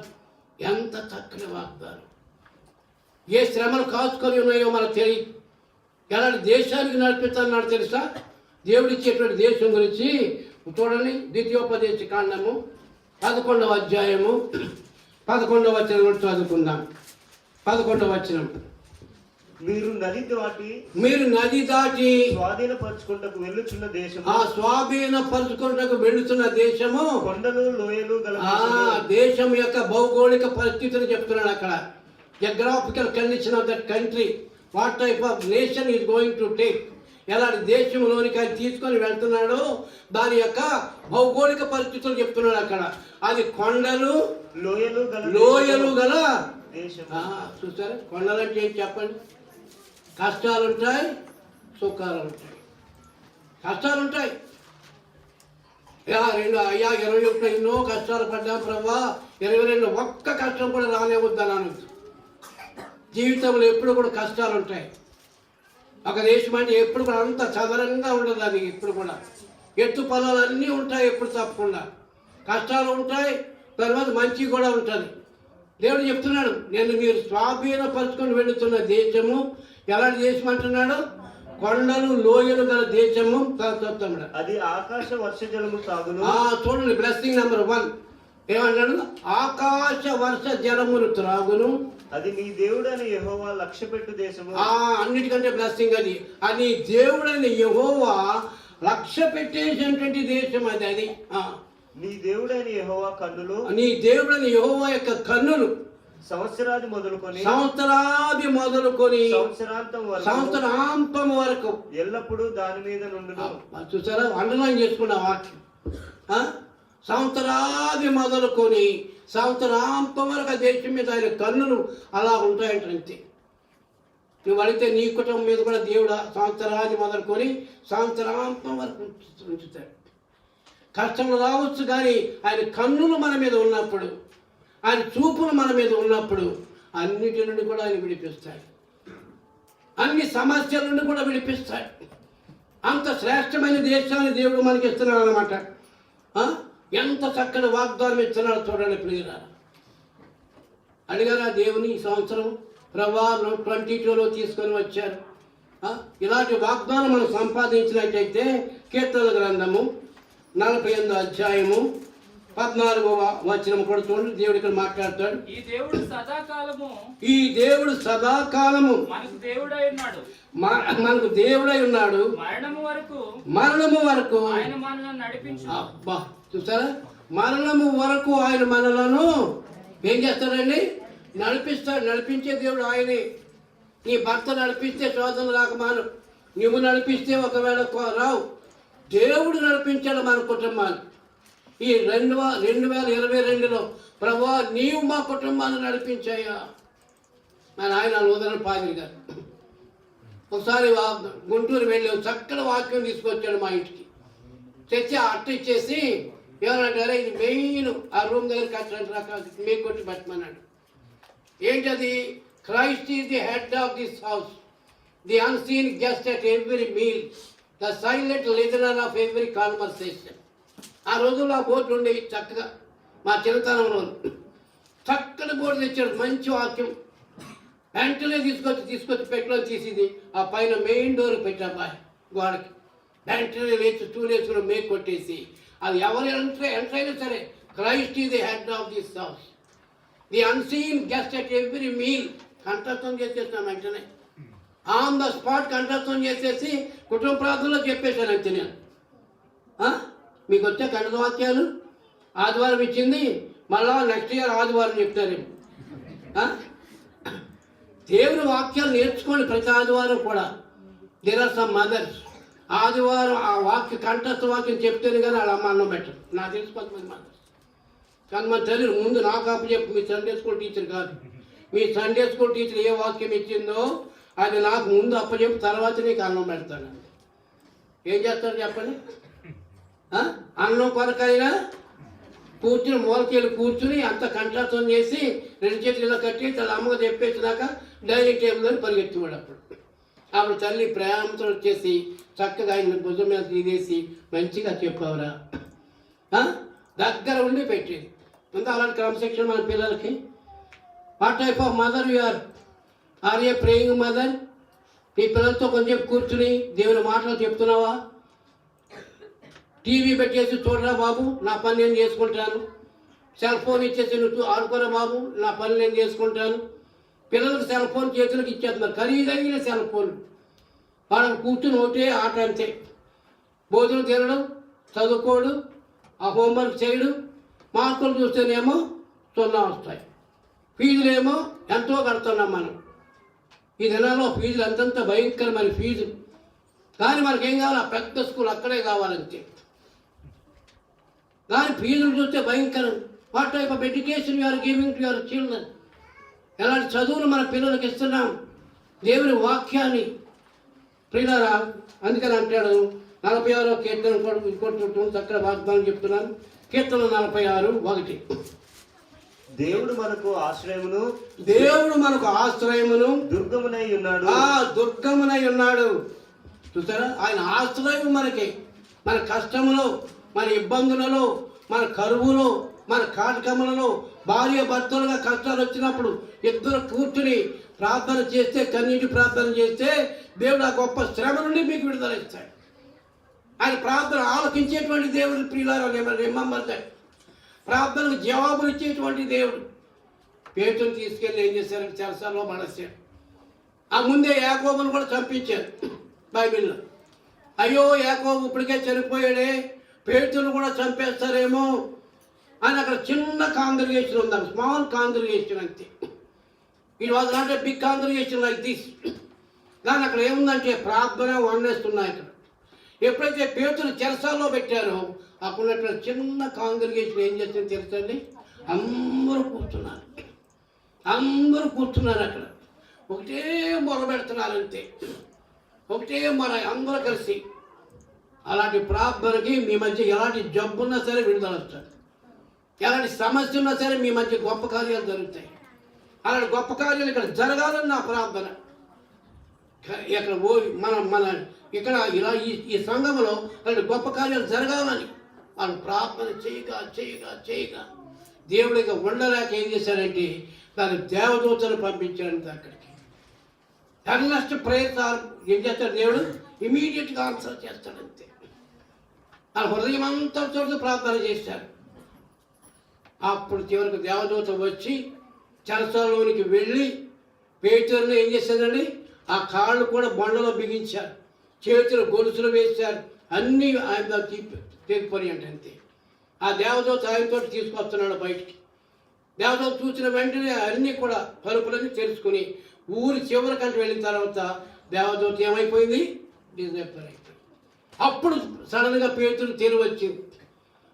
ఎంత చక్కని వాగ్దానం. ఏ శ్రమలు కాచుకొని ఉన్నాయో మనకు తెలియదు. ఎలాంటి దేశానికి నడిపిస్తానన్నాడు తెలుసా? దేవుడు ఇచ్చేటువంటి దేశం గురించి చూడండి. ద్వితీయోపదేశ కాండము 11వ అధ్యాయము 11వ వచనం చదువుకుందాం. 11వ వచనం, మీరు నది దాటి స్వాధీనపరచుకుంటకు వెళ్ళుచున్న దేశము, ఆ స్వాధీనపరచుకుంటకు వెళ్ళుతున్న దేశము, కొండలు లోయలు గల దేశం యొక్క భౌగోళిక పరిస్థితిని చెప్తున్నాడు అక్కడ. Geographical condition of that country, what type of nation is going to take. ఎలాంటి దేశంలోనికి ఆయన తీసుకొని వెళ్తున్నాడో దాని యొక్క భౌగోళిక పరిస్థితులు చెప్తున్నాడు అక్కడ. అది కొండలు లోయలు గల చూసారా? కొండలు అంటే ఏంటి చెప్పండి? కష్టాలు ఉంటాయి, సుఖాలు ఉంటాయి. కష్టాలు ఉంటాయి. 21 ఎన్నో కష్టాలు పడ్డాం ప్రభా, 22 ఒక్క కష్టం కూడా రానివ్వద్దన్నాను. జీవితంలో ఎప్పుడు కూడా కష్టాలు ఉంటాయి. ఒక దేశం అంటే ఎప్పుడు కూడా అంత చదరంగా ఉండదు. అది ఎప్పుడు కూడా ఎత్తు పొలాలు అన్నీ ఉంటాయి. ఎప్పుడు తప్పకుండా కష్టాలు ఉంటాయి, తర్వాత మంచి కూడా ఉంటుంది. దేవుడు చెప్తున్నాడు, నేను మీరు స్వాధీనపరుచుకొని వెళుతున్న దేశము ఎలాంటి దేశం అంటున్నాడు? కొండలు లోయలు గల దేశము. అది ఆకాశ వర్ష జలము త్రాగును. చూడండి, బ్లెస్సింగ్ నెంబర్ 1 ఏమన్నాడు? ఆకాశ వర్ష జలములు త్రాగును. అది నీ దేవుడైన యెహోవా లక్ష్యపెట్టు దేశము. అన్నిటికంటే బ్లెస్సింగ్ అది. అది దేవుడైన యెహోవా లక్ష్య పెట్టేసినటువంటి దేశం అది. నీ దేవుడైన యెహోవా కన్నులు, నీ దేవుడైన యెహోవా యొక్క కన్నులు సంవత్సరాది మొదలుకొని సంవత్సరాంతం వరకు ఎల్లప్పుడూ దాని మీద నుండును. చూసారా? అండర్లైన్ చేసుకున్న వాక్యం. సంవత్సరాది మొదలుకొని సంవత్సరాంతం వరకు ఆ దేశం మీద ఆయన కన్నులు అలా ఉంటాయంట. అంతే. నువ్వు అడిగితే నీ కుటుంబం మీద కూడా దేవుడు సంవత్సరాది మొదలుకొని సంవత్సరాంతం వరకు ఉంచుతాడు. కష్టములు రావచ్చు, కానీ ఆయన కన్నులు మన మీద ఉన్నప్పుడు, ఆయన చూపులు మన మీద ఉన్నప్పుడు అన్నిటి నుండి కూడా ఆయన విడిపిస్తాడు. అన్ని సమస్యల నుండి కూడా విడిపిస్తాడు. అంత శ్రేష్టమైన దేశాన్ని దేవుడు మనకి ఇస్తున్నాడు అన్నమాట. ఎంత చక్కని వాగ్దానం ఇస్తున్నాడు చూడండి ప్రియులారా. అడిగారా దేవుని ఈ సంవత్సరం ప్రభా 22లో తీసుకొని వచ్చారు. ఇలాంటి వాగ్దానం మనం సంపాదించినట్టయితే కీర్తనల గ్రంథము 48వ అధ్యాయము 14వ వచనం కూడా చూడండి. దేవుడు ఇక్కడ మాట్లాడతాడు. ఈ దేవుడు సదాకాలము మనకు దేవుడై ఉన్నాడు. మరణము వరకు ఆయన మనలను నడిపించు. అబ్బా, చూసారా? మరణము వరకు ఆయన మనలను ఏం చేస్తాడండి? నడిపిస్తాడు. నడిపించే దేవుడు ఆయనే. నీ భర్త నడిపిస్తే శోధన రాకమాను, నువ్వు నడిపిస్తే ఒకవేళ రావు. దేవుడు నడిపించాడు మన కుటుంబాన్ని. ఈ 2022లో ప్రభువా నీవు మా కుటుంబాన్ని నడిపించాయా. మన ఆయన నూతన పాదిరి గారు ఒకసారి గుంటూరు వెళ్ళి చక్కని వాక్యం తీసుకొచ్చాడు మా ఇంటికి. తెచ్చి అట్ట ఇచ్చేసి ఏమన్నాడు, ఇది మెయిన్ ఆ రూమ్ దగ్గర కట్టండి రకాలు మీకు కొట్టి పెట్టమన్నాడు. ఏంటది? Christ is the head of this house, the unseen guest at every meal, the silent listener of every conversation. ఆ రోజుల్లో ఆ బోర్డు ఉండేవి చక్కగా. మా చిన్నతనంలో చక్కని బోర్డు తెచ్చాడు, మంచి వాక్యం. వెంటనే తీసుకొచ్చి పెట్టలో తీసింది ఆ పైన మెయిన్ డోర్ పెట్టా గోడకి. వెంటనే లేచి స్టూలేసుకుని మేక్ కొట్టేసి అది ఎవరు ఎంటర్ అయినా సరే, Christ is the head of this house, the unseen guest at every meal కంఠస్థం చేసేస్తాం. వెంటనే ఆన్ ద స్పాట్ కంఠస్థం చేసేసి కుటుంబ ప్రార్థనలో చెప్పేశాను అంతే. నేను మీకు వచ్చే కంఠ వాక్యాలు ఆదివారం ఇచ్చింది, మళ్ళా నెక్స్ట్ ఇయర్ ఆదివారం చెప్తారు. దేవుని వాక్యాలు నేర్చుకోండి ప్రతి ఆదివారం కూడా. దేర్ ఆర్ సమ్ మదర్స్ ఆదివారం ఆ వాక్య కంఠస్థ వాక్యం చెప్తేనే కానీ వాళ్ళ అమ్మ అన్నం పెట్టరు. నాకు తెలిసి కొంతమంది మదర్స్. కానీ మన తల్లి ముందు నాకు అప్పచెప్పు. మీ సండే స్కూల్ టీచర్ కాదు, మీ సండే స్కూల్ టీచర్ ఏ వాక్యం ఇచ్చిందో అది నాకు ముందు అప్పచెప్పు, తర్వాత నీకు అన్నం పెడతాను. ఏం చేస్తారు చెప్పండి? అన్నం కొరకైనా కూర్చుని మూలకెళ్ళి కూర్చుని అంత కంఠస్థం చేసి 2 చేతులు ఇలా కట్టి తన అమ్మగా చెప్పేసినాక డైనింగ్ టేబుల్ అని పరిగెత్తివాడు. అప్పుడు తల్లి ప్రేమతో వచ్చేసి చక్కగా ఆయన భుజం మీద తీసేసి మంచిగా చెప్పావురా దగ్గర ఉండి పెట్టేది. అంతా అలాంటి క్రమశిక్షణ మన పిల్లలకి. What type of mother you are a praying mother? నీ పిల్లలతో కొంచెం కూర్చుని దేవుని మాటలు చెప్తున్నావా? టీవీ పెట్టేసి చూడరా బాబు, నా పని నేను చేసుకుంటాను. సెల్ ఫోన్ ఇచ్చేసి నువ్వు ఆడుకోరా బాబు, నా పని నేను చేసుకుంటాను. పిల్లలకు సెల్ ఫోన్ చేతులకు ఇచ్చేస్తున్నారు, ఖరీదైన సెల్ ఫోన్. వాళ్ళకి కూర్చుని ఒకటే ఆట అంతే. భోజనం తినడం, చదువుకోడు, ఆ హోంవర్క్ చేయడు. మార్కులు చూస్తేనేమో 0 వస్తాయి. ఫీజులేమో ఎంతో కడుతున్నాం మనం. ఈ దినాల్లో ఫీజులు అంతంత భయంకరమైన ఫీజులు. కానీ మనకేం కావాలి? ఆ పెద్ద స్కూల్ అక్కడే కావాలంతే. కానీ ఫీజులు చూస్తే భయంకరం. What type of education you are giving to your children? ఎలాంటి చదువులు మన పిల్లలకు ఇస్తున్నాం? దేవుని వాక్యాన్ని ప్రియులారా. అందుకని అంటాడు 46వ కీర్తన ఇంకోటి చక్కగా వాగ్దానం చెప్తున్నాను. కీర్తన 46:1. దేవుడు మనకు ఆశ్రయమును, దేవుడు మనకు ఆశ్రయమును, దుర్గమునై ఉన్నాడు. దుర్గమునై ఉన్నాడు. చూసారా, ఆయన ఆశ్రయం మనకి. మన కష్టములో, మన ఇబ్బందులలో, మన కరువులో, మన కాటకములలో, భార్య భర్తలుగా కష్టాలు వచ్చినప్పుడు ఇద్దరు కూర్చుని ప్రార్థన చేస్తే, కన్నీటి ప్రార్థన చేస్తే దేవుడు ఆ గొప్ప శ్రమ నుండి మీకు విడుదల ఇస్తాడు. ఆయన ప్రార్థన ఆలకించేటువంటి దేవుడు. ప్రియులారా, రిమెంబర్ దట్. ప్రార్థనకు జవాబులు ఇచ్చేటువంటి దేవుడు. పేతుని తీసుకెళ్ళి ఏం చేశారు? చెరసాలలో పడేశాడు. ఆ ముందే యాకోబును కూడా చంపించారు బైబిల్లో. అయ్యో యాకోబు ఇప్పటికే చనిపోయాడే, పేతును కూడా చంపేస్తారేమో అని అక్కడ చిన్న కాంగ్రిగేషన్ ఉంది, స్మాల్ కాంగ్రిగేషన్ అంతే. It was not a big congregation like this. కానీ అక్కడ ఏముందంటే ప్రార్థన వండేస్తున్నాయి. అక్కడ ఎప్పుడైతే పేతులు చెరసాల్లో పెట్టారో అప్పుడు చిన్న కాంగ్రిగేషన్ ఏం చేస్తుందో తెలుసండి? అందరూ కూర్చున్నారు అక్కడ. ఒకటే మొర పెడుతున్నారు అంతే, ఒకటే మొర, అందరూ కలిసి. అలాంటి ప్రార్థనకి మీ మధ్య ఎలాంటి జబ్బు ఉన్నా సరే విడుదల వస్తుంది. ఎలాంటి సమస్య ఉన్నా సరే మీ మధ్య గొప్ప కార్యాలు జరుగుతాయి. అలాంటి గొప్ప కార్యాలు ఇక్కడ జరగాలని నా ప్రార్థన. ఇక్కడ మన ఇక్కడ ఇలా ఈ సంఘంలో అలాంటి గొప్ప కార్యాలు జరగాలని వాళ్ళు ప్రార్థన చేయగా దేవుడిగా ఉండలేక ఏం చేశారంటే దాని దేవదూతను పంపించారంటే అక్కడికి. ఎర్నెస్ట్ ప్రేయర్స్ ఏం చేస్తాడు దేవుడు? ఇమీడియట్గా ఆన్సర్ చేస్తాడంతే. వాళ్ళ హృదయం అంతా చోట ప్రార్థన చేశారు. అప్పుడు చివరికి దేవదూత వచ్చి చెరసాలలోనికి వెళ్ళి పేతురుని ఏం చేశారండి? ఆ కాళ్ళు కూడా బండలో బిగించారు, చేతులు గొలుసులు వేశారు, అన్నీ ఆయన తెగిపోయి అంతే. ఆ దేవదూత ఆయనతో తీసుకొస్తున్నాడు బయటికి. దేవదూత చూసిన వెంటనే అన్నీ కూడా తలుపులన్నీ తెలుసుకుని ఊరి చివరికంటే వెళ్ళిన తర్వాత దేవదూత ఏమైపోయింది? డిజైపర్ అయిపోయింది. అప్పుడు సడన్గా పేతురు తెలివి వచ్చింది.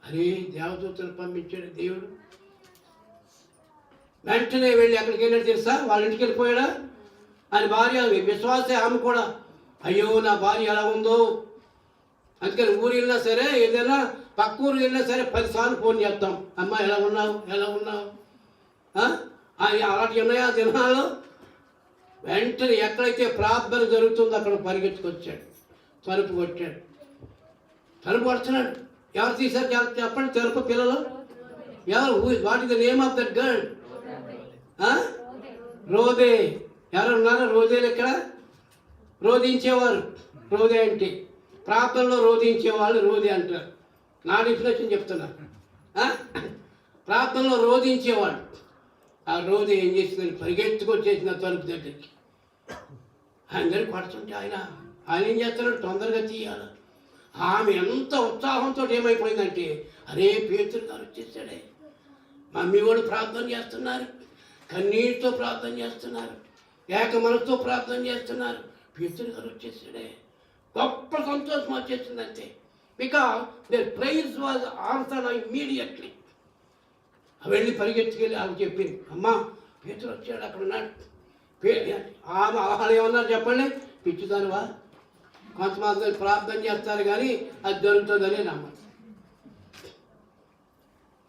అరే, దేవదూతను పంపించాడు దేవుడు. వెంటనే వెళ్ళి ఎక్కడికి వెళ్ళాడు తెలుసా? వాళ్ళ ఇంటికి వెళ్ళిపోయాడా? ఆయన భార్య విశ్వాసే, ఆమె కూడా అయ్యో నా భార్య ఎలా ఉందో. అందుకని ఊరు వెళ్ళినా సరే, ఏదైనా పక్క ఊరు వెళ్ళినా సరే 10 సార్లు ఫోన్ చేస్తాం. అమ్మ ఎలా ఉన్నావు అలాంటివి ఉన్నాయా దినాల్లో? వెంటనే ఎక్కడైతే ప్రార్థన జరుగుతుందో అక్కడ పరిగెత్తుకొచ్చాడు, తలుపు కొట్టాడు. తలుపు కొడుతున్నాడు. ఎవరు తీశారు చెప్పండి? తలుపు పిల్లలు ఎవరు? What is the name of that girl? రోదే. ఎవరు ఉన్నారా రోజేలు? ఇక్కడ రోధించేవారు. రోదే అంటే ప్రార్థనలో రోధించేవాళ్ళు రోదే అంటారు. నా డెఫినేషన్ చెప్తున్నారు. ప్రార్థనలో రోధించేవాడు. ఆ రోజు ఏం చేసిందని పరిగెత్తుకొచ్చేసిన తలుపు దగ్గరికి. ఆయన దగ్గర పడుతుంటే ఆయన ఏం చేస్తున్నాడు? తొందరగా తీయాలి. ఆమె ఎంత ఉత్సాహంతో ఏమైపోయిందంటే, అరే పేతురు గారు వచ్చేసాడే, మమ్మీ వాడు ప్రార్థన చేస్తున్నారు, కన్నీటితో ప్రార్థన చేస్తున్నారు, ఏక మనసుతో ప్రార్థన చేస్తున్నారు. పేతురు గారు వచ్చేసాడే, గొప్ప సంతోషం వచ్చేసిందంటే, because their prayers was answered immediately. వెళ్ళి పరిగెత్తుకెళ్ళి ఆమె చెప్పింది, అమ్మా పేతురు వచ్చాడు, అక్కడ ఉన్నాడు. ఆమె ఆహారం ఏమన్నారు చెప్పండి, పిచ్చిదానివా, కొంతమంది ప్రార్థన చేస్తారు కానీ అది జరుగుతుందని నమ్మరు.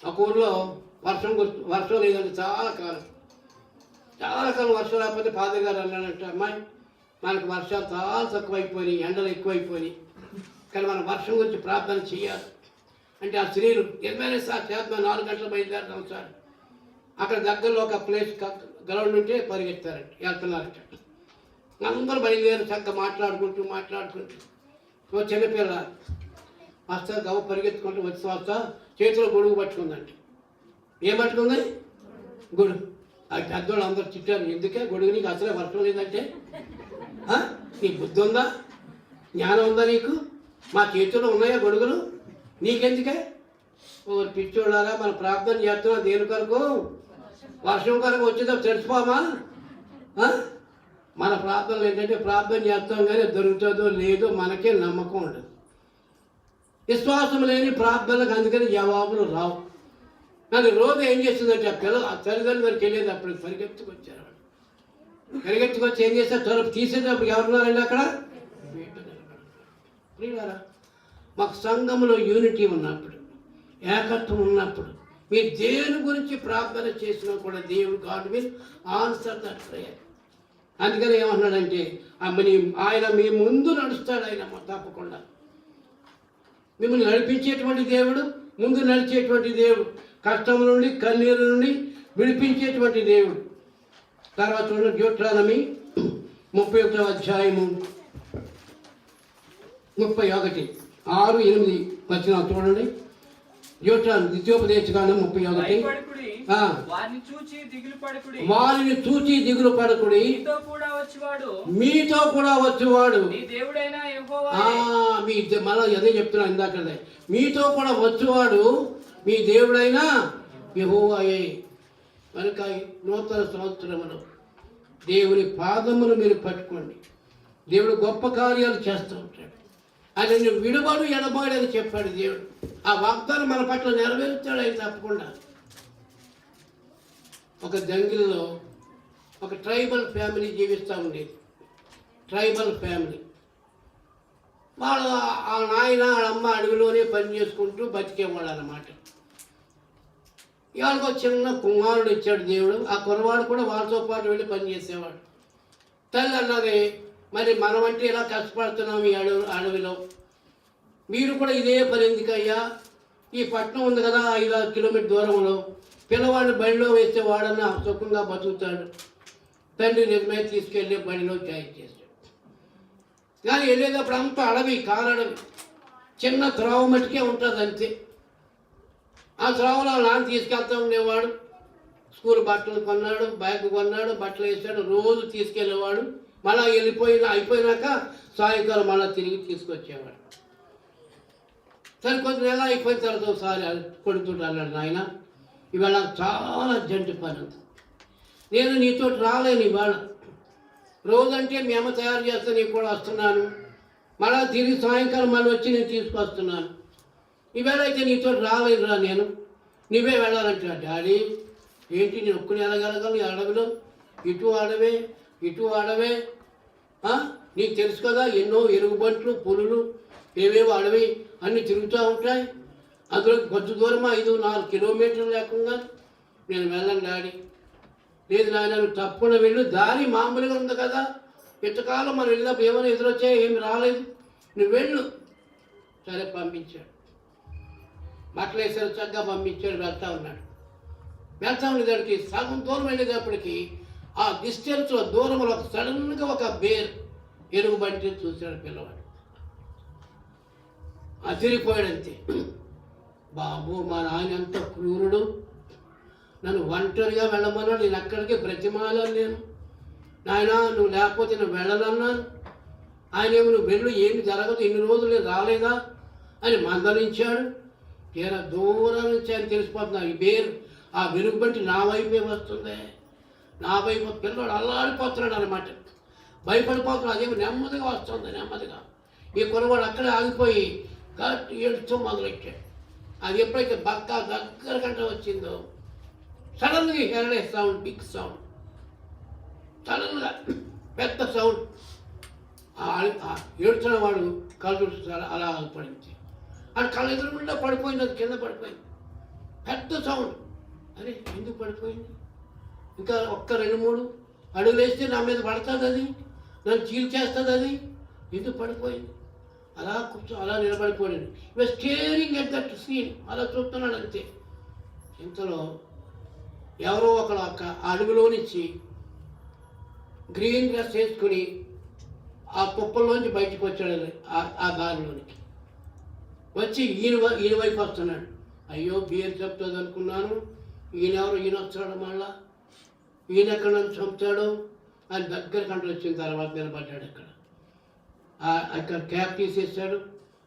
ఒక ఊర్లో వర్షం లేదంటే చాలా కాలం వర్షం రాకపోతే ఫాదర్ గారు అన్నాడంటే, అమ్మాయి మనకు వర్షాలు చాలా తక్కువైపోయినాయి, ఎండలు ఎక్కువైపోయినాయి, కానీ మనం వర్షం గురించి ప్రార్థన చేయాలి అంటే ఆ స్త్రీలు ఏమైనా సార్ చేద్దాం, 4 గంటలు బయలుదేరుతాం సార్. అక్కడ దగ్గరలో ఒక ప్లేస్ గ్రౌండ్ ఉంటే పరిగెత్తారంట, వెళ్తున్నారంట. అందరూ బయలుదేరి చక్కగా మాట్లాడుకుంటూ ఓ చిన్నపిల్ల వస్తా గవ్వ పరిగెత్తుకుంటూ వస్తా చేతిలో గొడుగు పట్టుకుందంట. ఏం పట్టుకుంది? గొడుగు. ఆ పెద్దోళ్ళు అందరూ తిట్టారు, ఎందుకే గొడుగు, నీకు అసలే వర్షం లేదంటే, నీకు బుద్ధి ఉందా, జ్ఞానం ఉందా నీకు, మా చేతుల్లో ఉన్నాయా గొడుగులు, నీకెందుకే? ఓ పిచ్చోళ్ళారా, మనం ప్రార్థన చేస్తున్నాం దేని కొరకు? వర్షం కొరకు వచ్చేదో తెలుసుకోమా? మన ప్రార్థనలు ఏంటంటే ప్రార్థన చేస్తాం కానీ దొరుకుతుందో లేదో మనకే నమ్మకం ఉండదు. విశ్వాసం లేని ప్రార్థనలకు అందుకని జవాబులు రావు. కానీ రోజు ఏం చేస్తుందంటే ఆ పిల్లలు ఆ తల్లిదండ్రుల వరకు వెళ్ళేది అప్పుడు పరిగెత్తుకొచ్చారు. వాళ్ళు పరిగెత్తుకొచ్చి ఏం చేస్తారు, తలుపు తీసేటప్పుడు ఎవరున్నారండి అక్కడ? ప్రియులారా, మాకు సంఘంలో యూనిటీ ఉన్నప్పుడు, ఏకత్వం ఉన్నప్పుడు, మీరు దేని గురించి ప్రార్థన చేసినా కూడా దేవుడు God will answer that prayer. అందుకని ఏమన్నాడంటే ఆయన మీ ముందు నడుస్తాడు, ఆయన తప్పకుండా మిమ్మల్ని నడిపించేటువంటి దేవుడు, ముందు నడిచేటువంటి దేవుడు, కష్టం నుండి కన్నీరు నుండి విడిపించేటువంటి దేవుడు. తర్వాత డ్యూట్రానమీ 31వ అధ్యాయము 31, 6, 8 వచనాలు చూడండి. డ్యూట్రానమీ ద్వితీయోపదేశకాండం 31. వారిని చూచి దిగులు పడకుడి, మీతో కూడా వచ్చేవాడు మళ్ళీ అదే చెప్తున్నా ఇందాకదే, మీతో కూడా వచ్చేవాడు మీ దేవుడైనా యెహోవాయే. కనుక నూతన సంవత్సరములో దేవుని పాదమును మీరు పట్టుకోండి. దేవుడు గొప్ప కార్యాలు చేస్తూ ఉంటాడు. ఆయన విడుబడు ఎడబాడు అని చెప్పాడు దేవుడు. ఆ వాగ్దానం మన పట్ల నెరవేరుస్తాడు ఆయన తప్పకుండా. ఒక జంగిల్లో ఒక ట్రైబల్ ఫ్యామిలీ జీవిస్తూ ఉండేది. ట్రైబల్ ఫ్యామిలీ వాళ్ళ ఆ నాయన వాళ్ళమ్మ అడవిలోనే పని చేసుకుంటూ బతికేవాడు అన్నమాట. ఇవాళకు ఒక చిన్న కుమారుడు ఇచ్చాడు దేవుడు. ఆ కుర్రవాడు కూడా వాళ్ళతో పాటు వెళ్ళి పనిచేసేవాడు. తల్లి అన్నది, మరి మనమంటే ఇలా కష్టపడుతున్నాం ఈ అడవిలో, మీరు కూడా ఇదే పని ఎందుకయ్యా, ఈ పట్టణం ఉంది కదా 5-6 కిలోమీటర్ దూరంలో, పిల్లవాడిని బడిలో వేస్తే వాడన్నా సుఖంగా బతుకుతాడు. తండ్రి నిజమే తీసుకెళ్ళి బడిలో జాయిన్ చేస్తాడు. కానీ వెళ్ళేటప్పుడు అంతా అడవి, కారడవి, చిన్న త్రోవ మట్టుకే ఉంటుంది అంతే. ఆ త్రోవలో నాన్న తీసుకెళ్తూ ఉండేవాడు. స్కూల్ బట్టలు కొన్నాడు, బ్యాగ్ కొన్నాడు, బట్టలు వేసాడు, రోజు తీసుకెళ్ళేవాడు. మళ్ళీ అయిపోయినాక సాయంకాలం మళ్ళీ తిరిగి తీసుకొచ్చేవాడు. సరే కొంచెం నెల అయిపోయిన తర్వాత ఒకసారి కొడుతుంటా అన్నాడు, నాయన ఇవాళ చాలా అర్జెంట్ పని ఉంది, నేను నీతో రాలేను ఇవాళ, రోజంటే మీ అమ్మ తయారు చేస్తే నీకు కూడా వస్తున్నాను, మళ్ళీ తిరిగి సాయంకాలం మళ్ళీ వచ్చి నేను తీసుకొస్తున్నాను, ఈవేళ అయితే నీతో రాలేదురా నేను, నువ్వే వెళ్ళాలంటా. డాడీ ఏంటి నేను ఒక్కని వెళ్ళగలగలను ఈ అడవిలో, ఇటు అడవే నీకు తెలుసు కదా, ఎన్నో ఎరుగుబంట్లు పులులు ఏవేవో అడవి అన్నీ తిరుగుతూ ఉంటాయి, అందులో కొంచెం దూరమా 5-4 కిలోమీటర్లు లేకుండా నేను వెళ్ళను డాడీ. లేదు నాయన నువ్వు తప్పకుండా వెళ్ళు, దారి మామూలుగా ఉంది కదా, ఇంతకాలం మనం వెళ్ళినప్పుడు ఏమైనా ఎదురొచ్చాయి, ఏమి రాలేదు, నువ్వు వెళ్ళు. సరే పంపించాడు, బట్టలు వేసారు, చక్కగా పంపించాడు. వెళ్తా ఉండేదానికి సగం దూరం వెళ్ళేటప్పటికి ఆ డిస్టెన్స్లో దూరంలో ఒక సడన్గా ఒక ఎరుగుబంటి చూశాడు పిల్లవాడు. అదిరిపోయాడంతే. బాబు మా నాయన ఎంత క్రూరుడు, నన్ను ఒంటరిగా వెళ్ళమన్నాడు, నేను అక్కడికి బ్రతిమాలను, నేను నాయన నువ్వు లేకపోతే నేను వెళ్ళనన్నాను, ఆయన ఏమి నువ్వు వెళ్ళు ఏమి జరగదు, ఇన్ని రోజులు నేను రాలేదా అని మందలించాడు. తీరా దూరం నుంచి ఆయన తెలిసిపోతున్నా, ఈ ఆ వెలుగుబంటి నా వైపే వస్తుంది, నా వైపు పిల్లడు అల్లాడిపోతున్నాడు అనమాట, భయపడిపోతున్నాడు. అదేమి నెమ్మదిగా వస్తుంది, నెమ్మదిగా. ఈ కురవాడు అక్కడే ఆగిపోయి గట్టి ఏడుస్తూ మొదలెట్టాడు. అది ఎప్పుడైతే దగ్గర గంట వచ్చిందో సడన్గా హెరడే సౌండ్, బిగ్ సౌండ్, సడన్గా పెద్ద సౌండ్. ఏడుస్తున్న వాడు కళ్ళు అలా పడింది. అది కళ్ళ ఎదురుగుండా పడిపోయింది, అది కింద పడిపోయింది. పెద్ద సౌండ్. అరే ఎందుకు పడిపోయింది? ఇంకా ఒక్క 2-3 అడుగులు వేస్తే నా మీద పడుతుంది, అది నన్ను చీల్చేస్తుంది, అది ఎందుకు పడిపోయింది? అలా అలా నిలబడిపోయాడు. ఇవి స్టేరింగ్ ఎట్ దట్ సీన్, అలా చూస్తున్నాడు అంతే. ఇంతలో ఎవరో ఒకరు ఆ అడుగులో నుంచి గ్రీన్ డ్రెస్ వేసుకుని ఆ కుప్పల్లోంచి బయటకు వచ్చాడు, ఆ దారిలోనికి వచ్చి ఈయన వైపు వస్తున్నాడు. అయ్యో బియర్ చెప్తుంది అనుకున్నాను, ఈయన వస్తున్నాడు, మళ్ళా ఈయన ఎక్కడ నుంచి చంపుతాడు అని దగ్గర కంటే వచ్చిన తర్వాత నిలబడ్డాడు. అక్కడ క్యాప్ తీసేస్తాడు,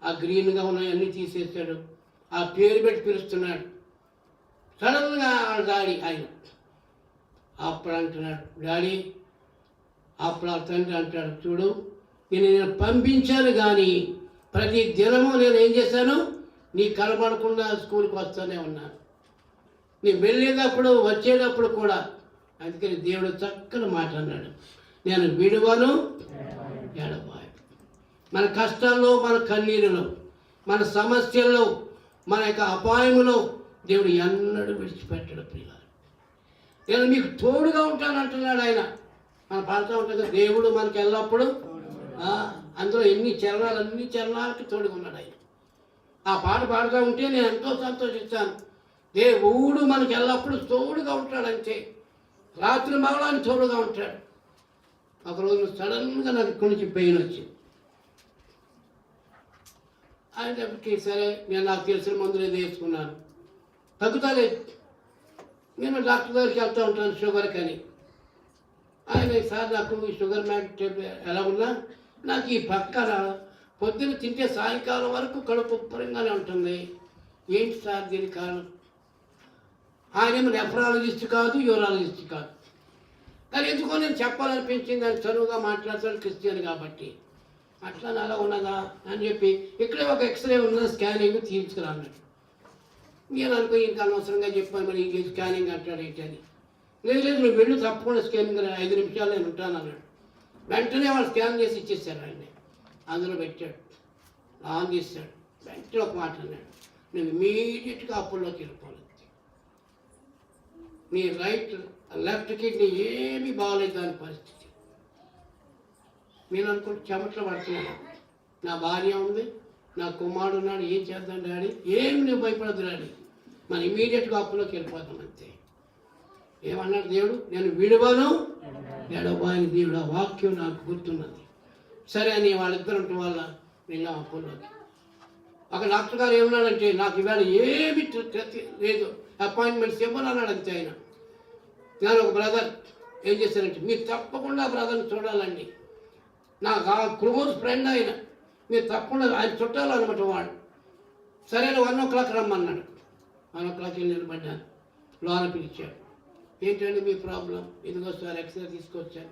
ఆ గ్రీన్గా ఉన్నాయన్నీ తీసేస్తాడు, ఆ పేరు పెట్టి పిలుస్తున్నాడు. సడన్గా డాడీ ఆయన అప్పుడు అంటున్నాడు, డాడీ. అప్పుడు ఆ తండ్రి అంటాడు, చూడు నేను పంపించాను కానీ ప్రతి దినము నేను ఏం చేశాను, నీ కనబడకుండా స్కూల్కి వస్తూనే ఉన్నాను, నేను వెళ్ళేటప్పుడు వచ్చేటప్పుడు కూడా. అందుకని దేవుడు చక్కని మాట అన్నాడు, నేను విడువను ఎడబాయను. మన కష్టాల్లో, మన కన్నీరులో, మన సమస్యల్లో, మన యొక్క అపాయములో దేవుడు ఎన్నడూ విడిచిపెట్టడు. ప్రియులారా, నేను మీకు తోడుగా ఉంటానంటున్నాడు ఆయన. మనం పాడుతూ ఉంటుంది, దేవుడు మనకి ఎల్లప్పుడూ. అందులో అన్ని చరణాలకి తోడుగా ఉన్నాడు ఆయన. ఆ పాట పాడుతూ ఉంటే నేను ఎంతో సంతోషిస్తాను. దేవుడు మనకి ఎల్లప్పుడూ తోడుగా ఉంటాడంటే, రాత్రి మగడానికి తోడుగా ఉంటాడు. ఒకరోజు సడన్గా నాకు ఇక్కడి నుంచి పెయిన్ వచ్చింది. ఆయనకి సరే నేను నాకు తెలిసిన మందులు ఏదో వేసుకున్నాను, తగ్గుతాలేదు. నేను డాక్టర్ దగ్గరికి వెళ్తూ ఉంటాను షుగర్ కానీ. ఆయన సార్ నాకు ఈ షుగర్ మ్యాట్ ఎలా ఉన్నా నాకు ఈ పక్కన పొద్దున్న తింటే సాయంకాలం వరకు కడుపు ఉప్పరంగానే ఉంటుంది, ఏంటి సార్ దీని కారణం? ఆయనేమో నెఫ్రాలజిస్ట్ కాదు, యూరాలజిస్ట్ కాదు. కానీ ఎందుకో నేను చెప్పాలనిపించింది, ఆయన చదువుగా మాట్లాడతాడు, క్రిస్టియన్ కాబట్టి. అట్లా అలా ఉన్నదా అని చెప్పి ఇక్కడే ఒక ఎక్స్రే ఉన్నది, స్కానింగ్ తీర్చుకురాన్నాడు. నేను అనుకో ఇంకా అనవసరంగా చెప్పాను, మరి ఇంక స్కానింగ్ అంటాడు ఏంటి అని. లేదు నువ్వు వెళ్ళు, తప్పకుండా స్కానింగ్ 5 నిమిషాలు నేను ఉంటాను అన్నాడు. వెంటనే వాళ్ళు స్కాన్ చేసి ఇచ్చేసారు ఆయన్ని. అందులో పెట్టాడు, ఆన్ చేశాడు. వెంటనే ఒక మాట అన్నాడు, నేను ఇమీడియట్గా అప్పుల్లోకి వెళ్ళిపోవాలి. నీ లెఫ్ట్ కిడ్నీ ఏమీ బాగాలేదు దాని పరిస్థితి. నేను అనుకుంటే చెమట్లో పడుతున్నాను, నా భార్య ఉంది, నా కుమారుడు ఉన్నాడు, ఏం చేద్దాం డాడీ? ఏమి నువ్వు భయపడద్దు డాడీ, మనం ఇమీడియట్గా అప్పులోకి వెళ్ళిపోతాం అంతే. ఏమన్నాడు దేవుడు, నేను విడువను ఎడబాయని. దేవుడు ఆ వాక్యం నాకు గుర్తున్నది. సరే అని వాళ్ళిద్దరు ఉండటం వల్ల వెళ్ళాం అప్పుల్లోకి. ఒక డాక్టర్ గారు ఏమన్నాడంటే, నాకు ఇవాళ ఏమి లేదు, అపాయింట్మెంట్స్ ఇవ్వను అన్నాడు అంతే ఆయన. నేను ఒక బ్రదర్ ఏం చేశానంటే, మీరు తప్పకుండా బ్రదర్ని చూడాలండి, నాకు ఆ క్లోజ్ ఫ్రెండ్ ఆయన, మీరు తప్పకుండా ఆయన చుట్టాలన్నమాట వాడు. సరే 1 o'clock రమ్మన్నాడు. 1 o'clock వెళ్ళి నిలబడ్డాను. లోన పిలిచాడు, ఏంటండి మీ ప్రాబ్లం? ఇదిగో సార్ ఎక్స్రే తీసుకొచ్చాను.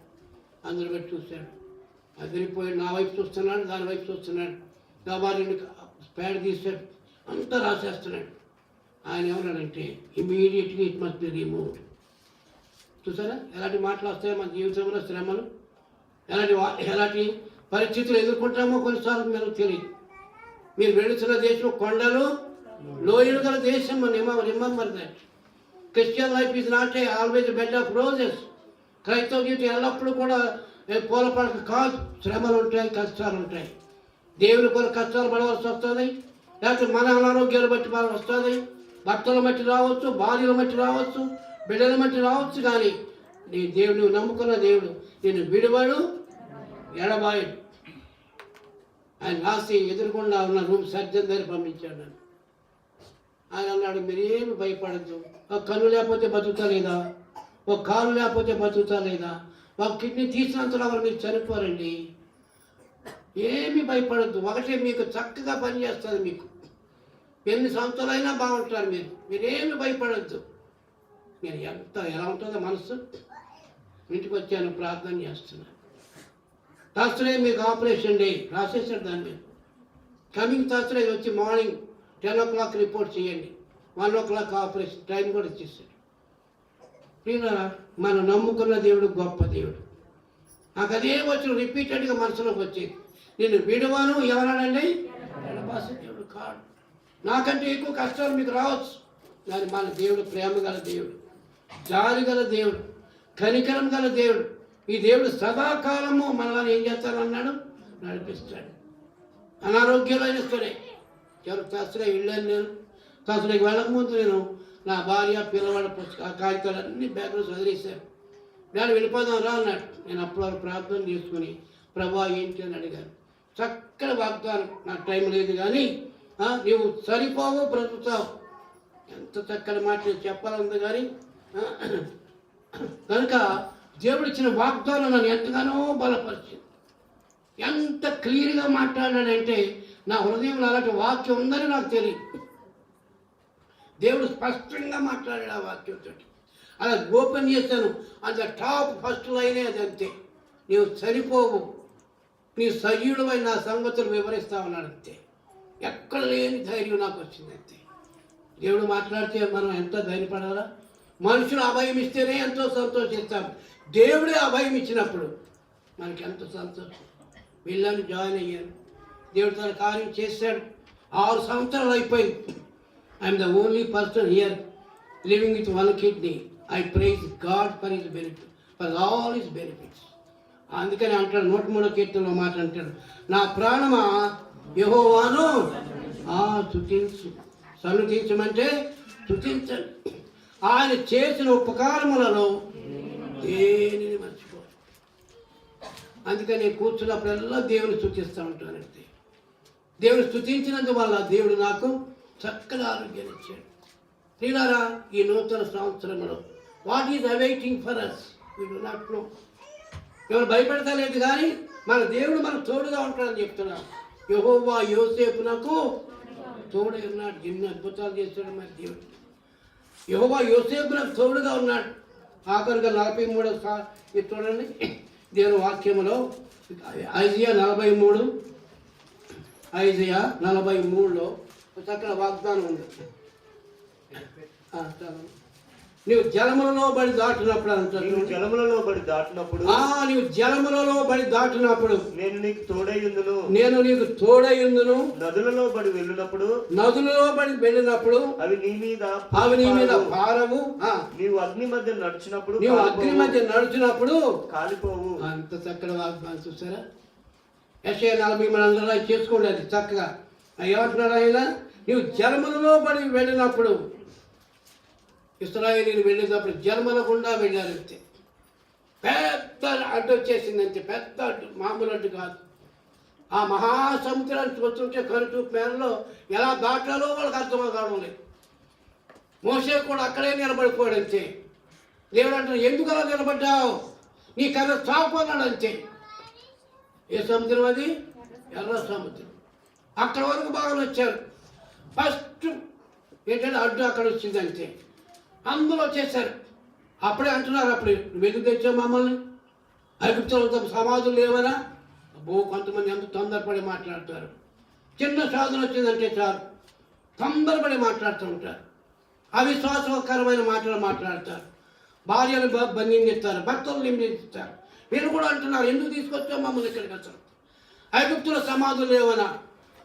అందులో పెట్టి చూశాడు, అదిరిపోయాడు. నా వైపు చూస్తున్నాడు, దాని వైపు చూస్తున్నాడు. నా వారిని ప్యాడ్ తీసాడు, అంతా రాసేస్తున్నాడు. ఆయన ఏమన్నాడంటే, ఇమీడియట్గా ఇట్ మస్ట్ బి రిమూవ్డ్. చూసారా ఎలాంటి మాటలు వస్తాయో మన జీవితంలో, శ్రమలు, ఎలాంటి పరిస్థితులు ఎదుర్కొంటామో కొన్నిసార్లు మనకు తెలియదు. మీరు వెళుతున్న దేశం కొండలు లోయలు గల దేశం. Remember that Christian life is not always bed of roses. క్రైస్తవ జీవితం ఎల్లప్పుడూ కూడా పూల పడక కాదు. శ్రమలు ఉంటాయి, కష్టాలు ఉంటాయి. దేవుని కొరకు కష్టాలు పడవలసి వస్తుంది, లేకపోతే మన అనారోగ్యాలు బట్టి వస్తుంది. భర్తల మట్టి రావచ్చు, భార్యల మట్టి రావచ్చు, బిడ్డల మట్టి రావచ్చు. కానీ నీ దేవుడు, నువ్వు నమ్ముకున్న దేవుడు నేను విడువడు ఎడబాయడు. ఆయన రాసి ఎదురుకుండా ఉన్న రూమ్ సర్జన్ దగ్గర పంపించాడు నన్ను. ఆయన అన్నాడు, మీరేమి భయపడద్దు, ఒక కన్ను లేకపోతే బతుకుతా లేదా, ఒక కాలు లేకపోతే బతుకుతా లేదా, ఒక కిడ్నీ తీసినంతలో మీరు చనిపోరండి, ఏమి భయపడద్దు. ఒకటే మీకు చక్కగా పనిచేస్తుంది, మీకు ఎన్ని సంవత్సరాలైనా బాగుంటారు, మీరేమి భయపడద్దు. మీరు ఎలా ఉంటుందో మనసు, ఇంటికి వచ్చాను, ప్రార్థన చేస్తున్నాను. థర్స్డే మీకు ఆపరేషన్ డే రాసేసాడు దాని మీద. కమింగ్ థర్స్డే వచ్చి మార్నింగ్ 10 o'clock రిపోర్ట్ చేయండి, 1 o'clock ఆపరేషన్ టైం కూడా ఇచ్చేసాడు. ప్రియులారా, మనం నమ్ముకున్న దేవుడు గొప్ప దేవుడు. నాకు అదే వచ్చిన రిపీటెడ్గా మనసులోకి వచ్చేది. నేను విడవను ఎవరాడండి, ఎడబాసే దేవుడు కాడు. నాకంటే ఎక్కువ కష్టాలు మీకు రావచ్చు, కానీ మన దేవుడు ప్రేమ గల దేవుడు, జాలి గల దేవుడు, కనికరం గల దేవుడు. ఈ దేవుడు సదాకాలము మనల్ని ఏం చేస్తానన్నాడు, నడిపిస్తాడు. అనారోగ్యంలో ఇస్తాడే. ఎవరు తసరే వెళ్ళాను నేను. తసరేకి వెళ్ళకముందు నేను నా భార్య పిల్లవాళ్ళ కాగితాలు అన్ని బ్యాగ్లో చదివేశాను. డాడీ వెళ్ళిపోదాం రా అన్నాడు. నేను అప్పుడు ప్రార్థన చేసుకుని ప్రభా ఏంటి అని అడిగాను. చక్కని వాగ్దానం. నాకు టైం లేదు కానీ నువ్వు సరిపోవు బ్రతుకుతావు. ఎంత చక్కని మాట చెప్పాలంది కానీ కనుక దేవుడు ఇచ్చిన వాగ్దానం నన్ను ఎంతగానో బలపరిచింది. ఎంత క్లియర్గా మాట్లాడాడంటే నా హృదయంలో అలాంటి వాక్యం ఉందని నాకు తెలియదు. దేవుడు స్పష్టంగా మాట్లాడాడు ఆ వాక్యంతో. అలా ఓపెన్ చేశాను. అంత టాప్ ఫస్ట్ లైనే అది అంతే. నీవు సరిపోవు, నీ సజీవుడమైన నా సంగతులు వివరిస్తా ఉన్నాడు అంతే. ఎక్కడ లేని ధైర్యం నాకు వచ్చింది అంతే. దేవుడు మాట్లాడితే మనం ఎంత ధైర్యపడాలా? మనుషులు అభయం ఇస్తేనే ఎంతో సంతోషిస్తాం. దేవుడే అభయం ఇచ్చినప్పుడు మనకి ఎంత సంతోషం. వెళ్ళాను, జాయిన్ అయ్యాను. దేవుడు తన కార్యం చేశాడు. 6 సంవత్సరాలు అయిపోయింది. I'm the only person here living with 1 kidney. I praise God for his benefit, for all his benefits. అందుకని అంటాడు 103వ కీర్తనలో మాట అంటాడు, నా ప్రాణమా యెహోవాను స్తుతించు. సన్నుతించమంటే స్తుతించండి. ఆయన చేసిన ఉపకారములలో దేనిని మర్చిపో. అందుకని నేను కూర్చున్నప్పుడల్లా దేవుని స్తుతిస్తూ ఉంటానంటే. దేవుని స్తుతించినందువల్ల దేవుడు నాకు చక్కని ఆరోగ్యాన్ని ఇచ్చాడు. ప్రియులారా, ఈ నూతన సంవత్సరంలో what is awaiting for us we do not know. ఎవరు భయపెడతలేదు కానీ మన దేవుడు మనకు తోడుగా ఉంటాడని చెప్తున్నాడు. యెహోవా యోసేపునకు తోడై ఉన్నాడు. ఎన్ని అద్భుతాలు చేస్తాడు మన దేవుడు. యెహోవా యోసేపునకు తోడుగా ఉన్నాడు. ఆఖరిగా 43వ ఇది చూడండి దేవుని వాక్యములో ఐజియా 43లో చక్కని వాగ్దానం ఉంది. నీవు జలములలో బడి దాటినప్పుడు అంటారు. నీవు జలములలో బడి దాటినప్పుడు నీవు జలములలో బడి దాటినప్పుడు నేను నీకు తోడైయుందును. నేను నీకు తోడైయుందును. నదులలో బడి వెళ్ళినప్పుడు అవి నీ మీద భారము. నీవు అగ్ని మధ్య నడిచినప్పుడు కాలిపోవు. అంత చక్కటి వాగ్దానం చూసారా? యెషయా 40 మనందరూ చేసుకోండి. అది చక్కగా ఏమంటున్నాడు ఆయన, నీవు జలములలో బడి వెళ్ళినప్పుడు. ఇశ్రాయేలీయులు వెళ్ళేటప్పుడు జలముల గుండా వెళ్ళారంతే. పెద్ద అడ్డు వచ్చేసిందంతే, పెద్ద అడ్డు, మామూలు అడ్డు కాదు. ఆ మహాసముద్రాన్ని చూస్తుంటే కనుచూపు మేరలో ఎలా దాటాలో వాళ్ళకి అర్థం కావడం లేదు. మోషే కూడా అక్కడే నిలబడిపోయాడు అంతే. దేవుడు అంటారు, ఎందుకు అలా నిలబడ్డావు, నీ కర్ర చాపోన్నాడు అంతే. ఏ సముద్రం అది? ఎర్ర సముద్రం. అక్కడ వరకు బాగా వచ్చారు. ఫస్ట్ ఏంటంటే అడ్డు అక్కడ వచ్చింది అంతే. అందులో వచ్చేసారు. అప్పుడే అంటున్నారు, అప్పుడు నువ్వు ఎందుకు తెచ్చావు మమ్మల్ని? ఐగుప్తులతో సమాధులు లేవనా? కొంతమంది ఎంత తొందరపడి మాట్లాడతారు. చిన్న సాధన వచ్చిందంటే చాలు తొందరపడి మాట్లాడుతూ ఉంటారు. అవిశ్వాసకరమైన మాటలు మాట్లాడతారు. భార్యను బంధిస్తారు, భర్తలు నిందిస్తారు. వీళ్ళు కూడా అంటున్నారు, ఎందుకు తీసుకొచ్చావు మమ్మల్ని ఇక్కడికి? అసలు ఐగుప్తుల సమాధులు లేవనా?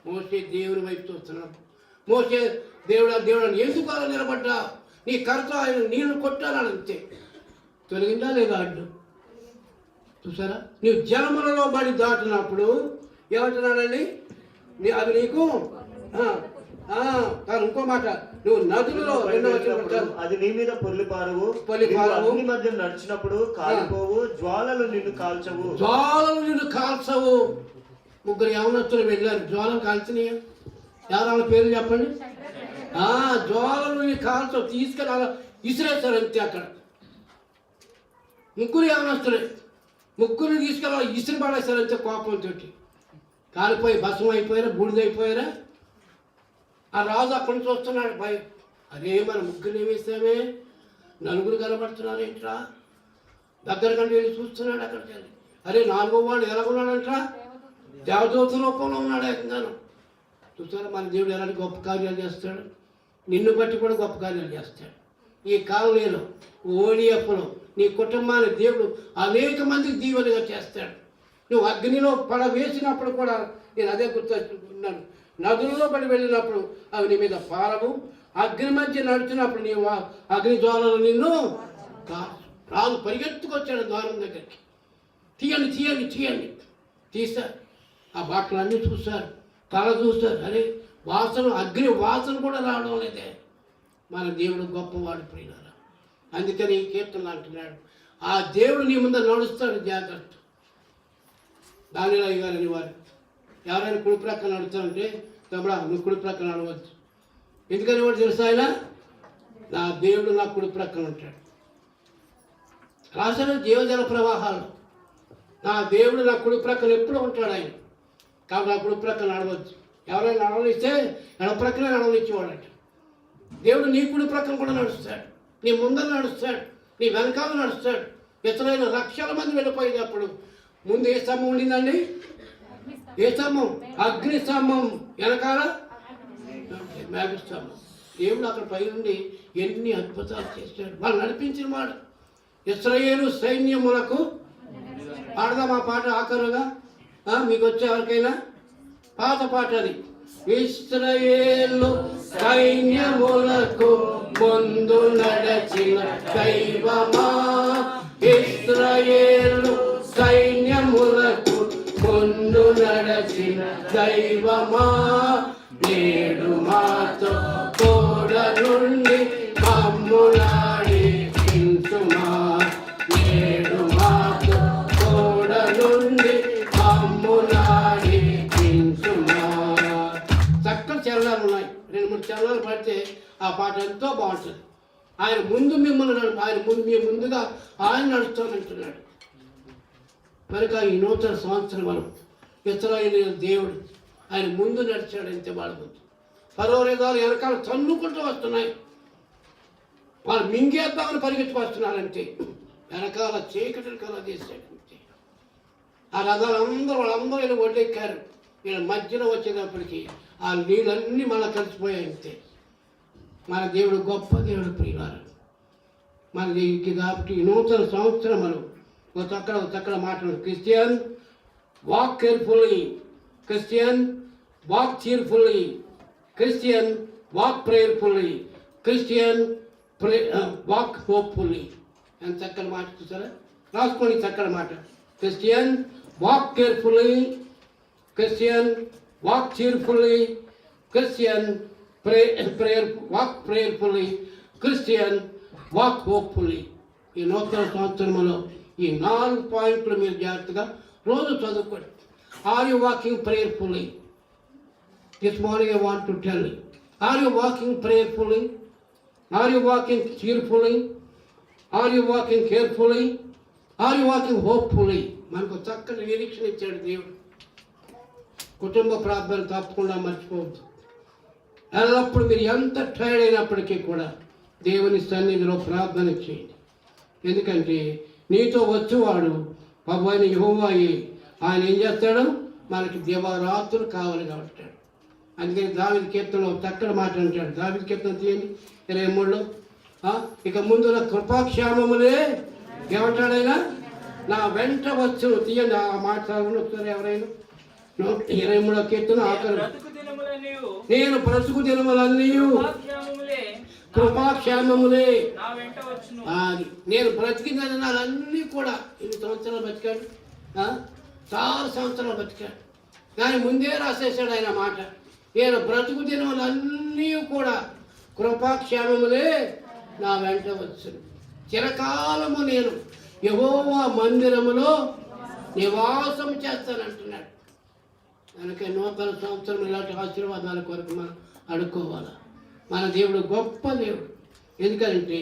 మోసే దేవుని వైపు చూస్తున్నాడు. మోసే దేవుడు ఎందుకు అలా నిలబడ్డా? నీ కర్త ఆయన నీళ్లు కొట్టాలని అంతే. తొలగిందా లేదా అడ్డు? చూసారా? నీవు జలములలో బడి దాటినప్పుడు ఏమంటున్నాడండి, అది నీకు ఇంకో మాట, నువ్వు నదులలో అది నీ మీద పొర్లిపారవు మధ్య నడిచినప్పుడు కాలిపోవు. జ్వాలలు నిన్ను కాల్చవు. ముగ్గురు యవనస్తులు వెళ్ళారు, జ్వాలలు కాల్చినాయి. ఎవరైనా పేర్లు చెప్పండి. జ్వాలలు కాల్చవు, తీసుకెళ్ళి అలా ఇసిరేస్తారు అంతే. అక్కడ ముగ్గురు యవనస్తులే, ముగ్గురు తీసుకెళ్ళి ఇసిరి పడేస్తారు అంతే. కోపంతో కాలిపోయి భస్మం అయిపోయారా, బూడిదైపోయారా. ఆ రాజు అక్కడి నుంచి వస్తున్నాడు భయం. అదే మన ముగ్గురు ఏమేస్తామే, నలుగురు కనబడుతున్నారు ఏంట్రా? దగ్గర కంటే వెళ్ళి చూస్తున్నాడు అక్కడికి వెళ్ళి. అరే 4వ వాడు ఎలాగున్నాడంట? దేవదూత రూపంలో ఉన్నాడు ఏకంగాను. చూస్తారా మన దేవుడు ఎలాంటి గొప్ప కార్యాలు చేస్తాడు? నిన్ను బట్టి కూడా గొప్ప కార్యాలు చేస్తాడు. ఈ కాలనీలో ఓడిఎఫ్లో నీ కుటుంబాన్ని దేవుడు అనేక మందికి దీవెనగా చేస్తాడు. నువ్వు అగ్నిలో వేసినప్పుడు కూడా నేను అదే గుర్తున్నాను. నదుల్లో పడి వెళ్ళినప్పుడు అవి నీ మీద పారవు. అగ్ని మధ్య నడిచినప్పుడు నీ అగ్ని జ్వాలలు నిన్ను రాజు పరిగెత్తుకొచ్చాడు ద్వారం దగ్గరికి. తీయండి తీయండి తీయండి తీశారు. ఆ బాటలన్నీ చూశారు, తల చూశారు. అరే వాసన, అగ్ని వాసన కూడా రావడం లేదే. మన దేవుడు గొప్పవాడు ప్రియులారా. అందుకని ఈ కీర్తనలు అంటున్నాడు, ఆ దేవుడు నీ ముందు నడుస్తాడు, జాగ్రత్త. దానిలో గారని వారు ఎవరైనా కుడి ప్రక్కన నడుస్తారంటే తమ్ముడా నువ్వు కుడి ప్రక్కన నడవచ్చు. ఎందుకని వాడు తెలుసా? ఆయన నా దేవుడు నా కుడి ప్రక్కన ఉంటాడు. రాసిన జీవజల ప్రవాహాలు నా దేవుడు నా కుడి ప్రక్కన ఎప్పుడు ఉంటాడు ఆయన. కాబట్టి నా కుడి ప్రక్కన నడవచ్చు. ఎవరైనా నడవనిస్తే ఎడ ప్రక్కనే నడవనిచ్చేవాడట. దేవుడు నీ కుడి ప్రక్కన కూడా నడుస్తాడు, నీ ముందర నడుస్తాడు, నీ వెనకాల నడుస్తాడు. ఇతరులైన లక్షల మంది వెళ్ళిపోయేటప్పుడు ముందు ఏ స్తంభం ఉండిందండి? ఏ స్తంభం? అగ్ని స్తంభం. వెనకాల మేఘస్తంభం. దేవుడు అక్కడ పై నుండి ఎన్ని అద్భుతాలు చేశాడు. వాళ్ళు నడిపించిన వాడు. ఇశ్రాయేలు సైన్యములకు పాడదాం ఆ పాట ఆఖరుగా. మీకు వచ్చే ఎవరికైనా పాత పాట అది. ఇశ్రాయేలు సైన్యములకు ముందు నడచిన దైవమా, ఇశ్రాయేలు సైన్యములకు ముందు నడచిన దైవమా, నేడు మాతో తోడ నుండి మమ్ములాడి చించుమా, నేడు మాతో తోడ నుండి మమ్ములాడి చించుమా. చక్కని చరణాలు ఉన్నాయి. 2-3 చరణాలు పడితే ఆ పాట ఎంతో బాగుంటుంది. ఆయన ముందు మిమ్మల్ని మీ ముందుగా ఆయన నడుస్తానంటున్నాడు. కనుక ఈ నూతన సంవత్సరం మనం ఇశ్రాయేలు దేవుడు ఆయన ముందు నడిచాడు. అంతే వాళ్ళ ముందు ఫరో రేదాలు వెనకాల తన్నుకుంటూ వస్తున్నాయి. వాళ్ళు మింగేద్దామని పరిగెత్తుకొస్తున్నారంటే వెనకాల చీకటిని కలగజేశాడు. ఆ రథాలు వాళ్ళందరూ ఇలా ఒడ్డెక్కారు. వీళ్ళ మధ్యలో వచ్చేటప్పటికి ఆ నీళ్ళన్నీ మళ్ళీ కలిసిపోయాయి. అంతే మన దేవుడు గొప్ప దేవుడు ప్రియులారా. మన దీనికి కాబట్టి ఈ నూతన సంవత్సరం మనం ఒక చక్కర మాట్లాడు. Christian walk carefully, Christian walk cheerfully, Christian walk prayerfully, Christian walk hopefully. అని చక్కని మాట చూసారా? రాసుకోండి చక్కని మాట. Christian walk carefully, Christian walk cheerfully, Christian walk prayerfully, Christian walk hopefully. ఈ నూతన సంవత్సరంలో ఈ 4 పాయింట్లు మీరు జాగ్రత్తగా రోజు చదువుకోండి. Are you walking prayerfully? This morning I want to tell you, are you walking prayerfully? Are you walking cheerfully? Are you walking carefully? Are you walking hopefully? మనకు చక్కని నిరీక్షణ ఇచ్చాడు దేవుడు. కుటుంబ ప్రార్థన తప్పకుండా మర్చిపోవద్దు. ఎల్లప్పుడు మీరు ఎంత టైర్డ్ అయినప్పటికీ కూడా దేవుని సన్నిధిలో ప్రార్థన చేయండి. ఎందుకంటే నీతో వచ్చేవాడు ప్రభు అయిన యెహోవాయే. ఆయన ఏం చేస్తాడు? మనకి దివారాత్రులు కావాలి కాబట్టి. అందుకని దావీదు కీర్తనలో చక్కటి మాట అంటాడు. దావీదు కీర్తన తీయండి 23లో. ఇక ముందున కృపాక్షేమములే ఏమంటాడు ఆయన? నా వెంట వచ్చును. తీయండి ఆ మాట ఒకసారి ఎవరైనా. 23వ కీర్తన ఆఖరు. నేను బ్రతుకు దినములన్నీ కృపాక్షేమములే. అది నేను బ్రతికిన దినాలన్నీ కూడా 8 సంవత్సరాలు బతికాడు, చాలా సంవత్సరాలు బతికాడు. కానీ ముందే రాసేసాడు ఆయన మాట. నేను బ్రతుకు దినములన్నీ కూడా కృపాక్షేమములే నా వెంట వచ్చును. చిరకాలము నేను యెహోవా మందిరములో నివాసం చేస్తానంటున్నాడు. కనుక నూతన సంవత్సరం ఇలాంటి ఆశీర్వాదాల కొరకు మనం అడుక్కోవాలి. మన దేవుడు గొప్ప దేవుడు. ఎందుకంటే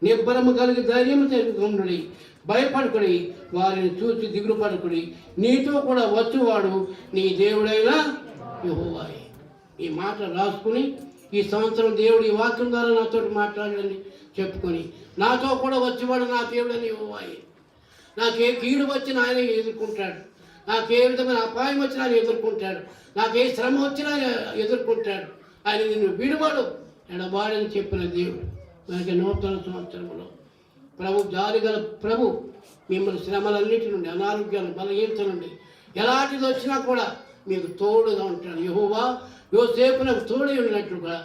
నిబ్బరము కలిగి ధైర్యము తెలుగుండి, భయపడుకుడి, వారిని చూసి దిగులు పడుకుడి, నీతో కూడా వచ్చేవాడు నీ దేవుడైన యెహోవాయే. ఈ మాట రాసుకుని ఈ సంవత్సరం దేవుడు ఈ వాక్యం ద్వారా నాతో మాట్లాడాలని చెప్పుకొని నాతో కూడా వచ్చేవాడు నా దేవుడని యెహోవాయే. నాకే కీడు వచ్చినా ఆయన ఎదుర్కొంటాడు, నాకే విధమైన అపాయం వచ్చినా ఆయన ఎదుర్కొంటాడు, నాకే శ్రమ వచ్చినా ఆయన ఎదుర్కొంటాడు. ఆయన నిన్ను విడువడు, ఎడబాడని చెప్పిన దేవుడు. మనకి నూతన సంవత్సరంలో ప్రభు జాలిగల ప్రభు మిమ్మల్ని శ్రమలన్నిటి నుండి, అనారోగ్యాలు, బలహీనత నుండి ఎలాంటిది వచ్చినా కూడా మీకు తోడుగా ఉంటాడు. యెహోవా యోసేపునకు తోడై ఉన్నట్లుగా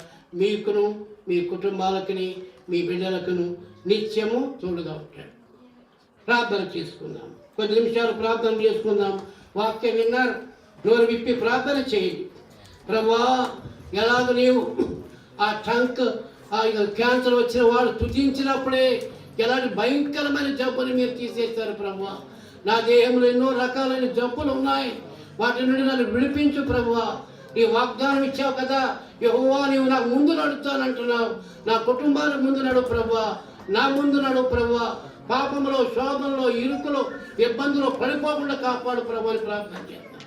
మీకును మీ కుటుంబాలకుని మీ బిడ్డలకును నిత్యము తోడుగా ఉంటాడు. ప్రార్థన చేసుకుందాం, కొద్ది నిమిషాలు ప్రార్థన చేసుకుందాం. వాక్యం విన్నారు, నోరు విప్పి ప్రార్థన చేయండి. ప్రభువా, ఎలాగ నీవు ఆ టంక్ క్యాన్సర్ వచ్చిన వాడు తుదించినప్పుడే ఎలాంటి భయంకరమైన జబ్బుని మీరు తీసేస్తారు ప్రభువా. నా దేహంలో ఎన్నో రకాలైన జబ్బులు ఉన్నాయి, వాటి నుండి నన్ను విడిపించు ప్రభువా. నీ వాగ్దానం ఇచ్చావు కదా, యెహోవా నీవు నాకు ముందు నడుస్తానంటున్నావు. నా కుటుంబానికి ముందు నడువు ప్రభువా, నా ముందు నడువు ప్రభువా. పాపంలో, శోభంలో, ఇరుకులో, ఇబ్బందులో పడిపోకుండా కాపాడు ప్రభు అని ప్రార్థన చేస్తాం.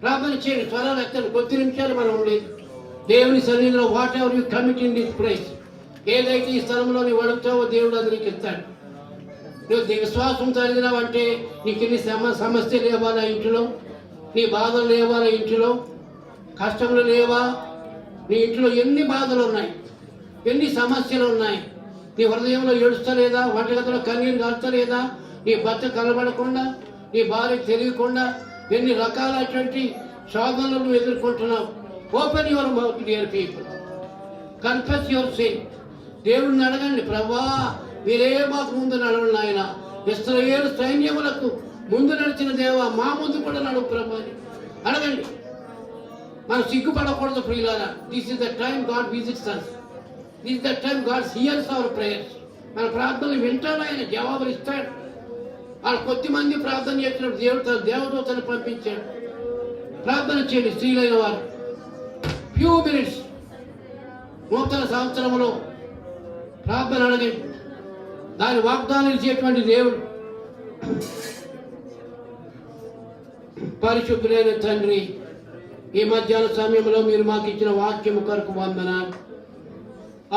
ప్రార్థన చేయండి, స్వరాలు ఎత్తండి. కొద్ది నిమిషాలు మనం ఉండేది దేవుని సన్నిధిలో. What ever you commit in this place, ఏదైతే ఈ స్థలంలో నీవు అడుగుతావో దేవుడు అది నీకు ఇస్తాడు. నువ్వు విశ్వాసంతో అడిగినావంటే నీకు ఎన్ని సమస్యలు లేవా నా ఇంటిలో, నీ బాధలు లేవా నా ఇంటిలో, కష్టములు లేవా నీ ఇంట్లో, ఎన్ని బాధలు ఉన్నాయి, ఎన్ని సమస్యలు ఉన్నాయి. నీ హృదయంలో ఏడుస్తలేదా, వంటగదిలో కన్నీరు కాల్చలేదా, నీ భర్త కనబడకుండా, నీ భార్యకు తెలియకుండా ఎన్ని రకాలైనటువంటి శోధనలు నువ్వు ఎదుర్కొంటున్నావు. Open your mouth dear people, confess your sin. దేవుడిని అడగండి, ప్రభువా మీరే మాకు ముందు నడవండి ఆయన. ఇశ్రాయేలు సైన్యములకు ముందు నడిచిన దేవా మా ముందు కూడా నడువు ప్రభు అని అడగండి. మనం సిగ్గుపడకూడదు ప్రియులారా. This is the time God visits us. This is the time God hears our prayers. మన ప్రార్థనలు వింటాడు ఆయన, జవాబులు ఇస్తాడు. వాళ్ళు కొద్దిమంది ప్రార్థన చేసినప్పుడు దేవుడు దేవదూతను పంపించాడు. ప్రార్థన చేయండి స్త్రీలైన వారు. ఫ్యూ మినిట్స్ నూతన సంవత్సరంలో ప్రార్థన అడగండి. దాని వాగ్దానం ఇచ్చేటువంటి దేవుడు. పరిశుద్ధులైన తండ్రి, ఈ మధ్యాహ్న సమయంలో మీరు మాకు ఇచ్చిన వాక్యము కొరకు వందనాలు.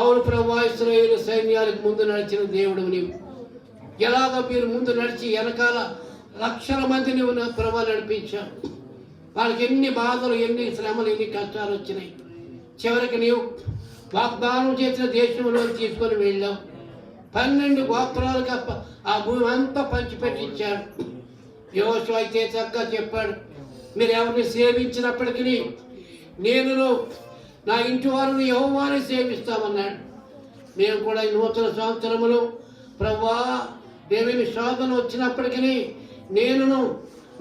అవును ప్రభువా, ఇశ్రాయేలు సైన్యాలకు ముందు నడిచిన దేవుడు నీవు. ఎలాగ మీరు ముందు నడిచి వెనకాల లక్షల మంది నువ్వు నా ప్రభావం నడిపించావు. వాళ్ళకి ఎన్ని బాధలు, ఎన్ని శ్రమలు, ఎన్ని కష్టాలు వచ్చినాయి. చివరికి నీవు వాగ్దానం చేసిన దేశంలో తీసుకొని వెళ్ళావు. 12 గోత్రాలకు ఆ భూమి అంతా పంచిపెట్టించాడు. యోషువ అయితే చక్కగా చెప్పాడు, మీరు ఎవరిని సేవించినప్పటికీ నేను నా ఇంటి వారిని యెహోవాని సేవిస్తామన్నాడు. మేము కూడా ఈ నూతన సంవత్సరములో ప్రభువా ఏమేమి శోధన వచ్చినప్పటికీ నేను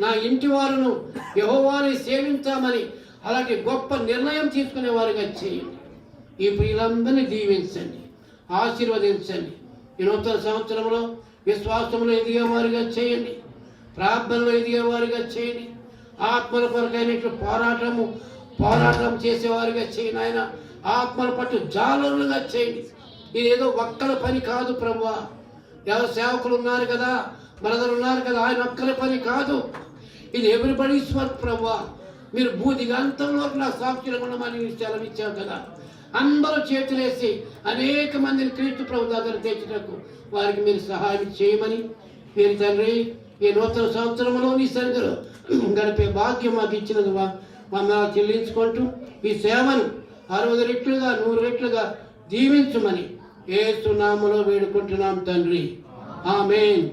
నా ఇంటి వారును యెహోవాని సేవించామని అలాంటి గొప్ప నిర్ణయం తీసుకునే వారిగా చేయండి. ఈ ప్రియులందరినీ దీవించండి, ఆశీర్వదించండి. ఈ నూతన సంవత్సరంలో విశ్వాసంలో ఎదిగేవారిగా చేయండి, ప్రార్థనలో ఎదిగేవారిగా చేయండి. ఆత్మల కొరకైనటువంటి పోరాటం చేసేవారిగా చేయండి. ఆయన ఆత్మల పట్టు జాలరులుగా చేయండి. ఇది ఏదో ఒక్కల పని కాదు ప్రభువా. ఎవరు సేవకులు ఉన్నారు కదా, బ్రదర్ ఉన్నారు కదా, ఆయన ఒక్కరి పని కాదు. ఇది ఎవ్రీబడీస్ వర్క్ ప్రభువా. మీరు భూదిగంతంలో నా సాక్షులుగా ఉండమని సెలవిచ్చావు కదా. అందరూ చేతులేసి అనేక మందిని క్రీస్తు ప్రభు దగ్గర తెచ్చినకు వారికి మీరు సహాయం చేయమని మీరు తండ్రి ఈ నూతన సంవత్సరంలో నీ సన్నిధిలో గడిపే భాగ్యం మాకు ఇచ్చినది వందనాలు చెల్లించుకుంటూ ఈ సేవను 60 రెట్లుగా 100 రెట్లుగా దీవించమని యేసు నామములో వేడుకుంటున్నాం తండ్రి. ఆమేన్.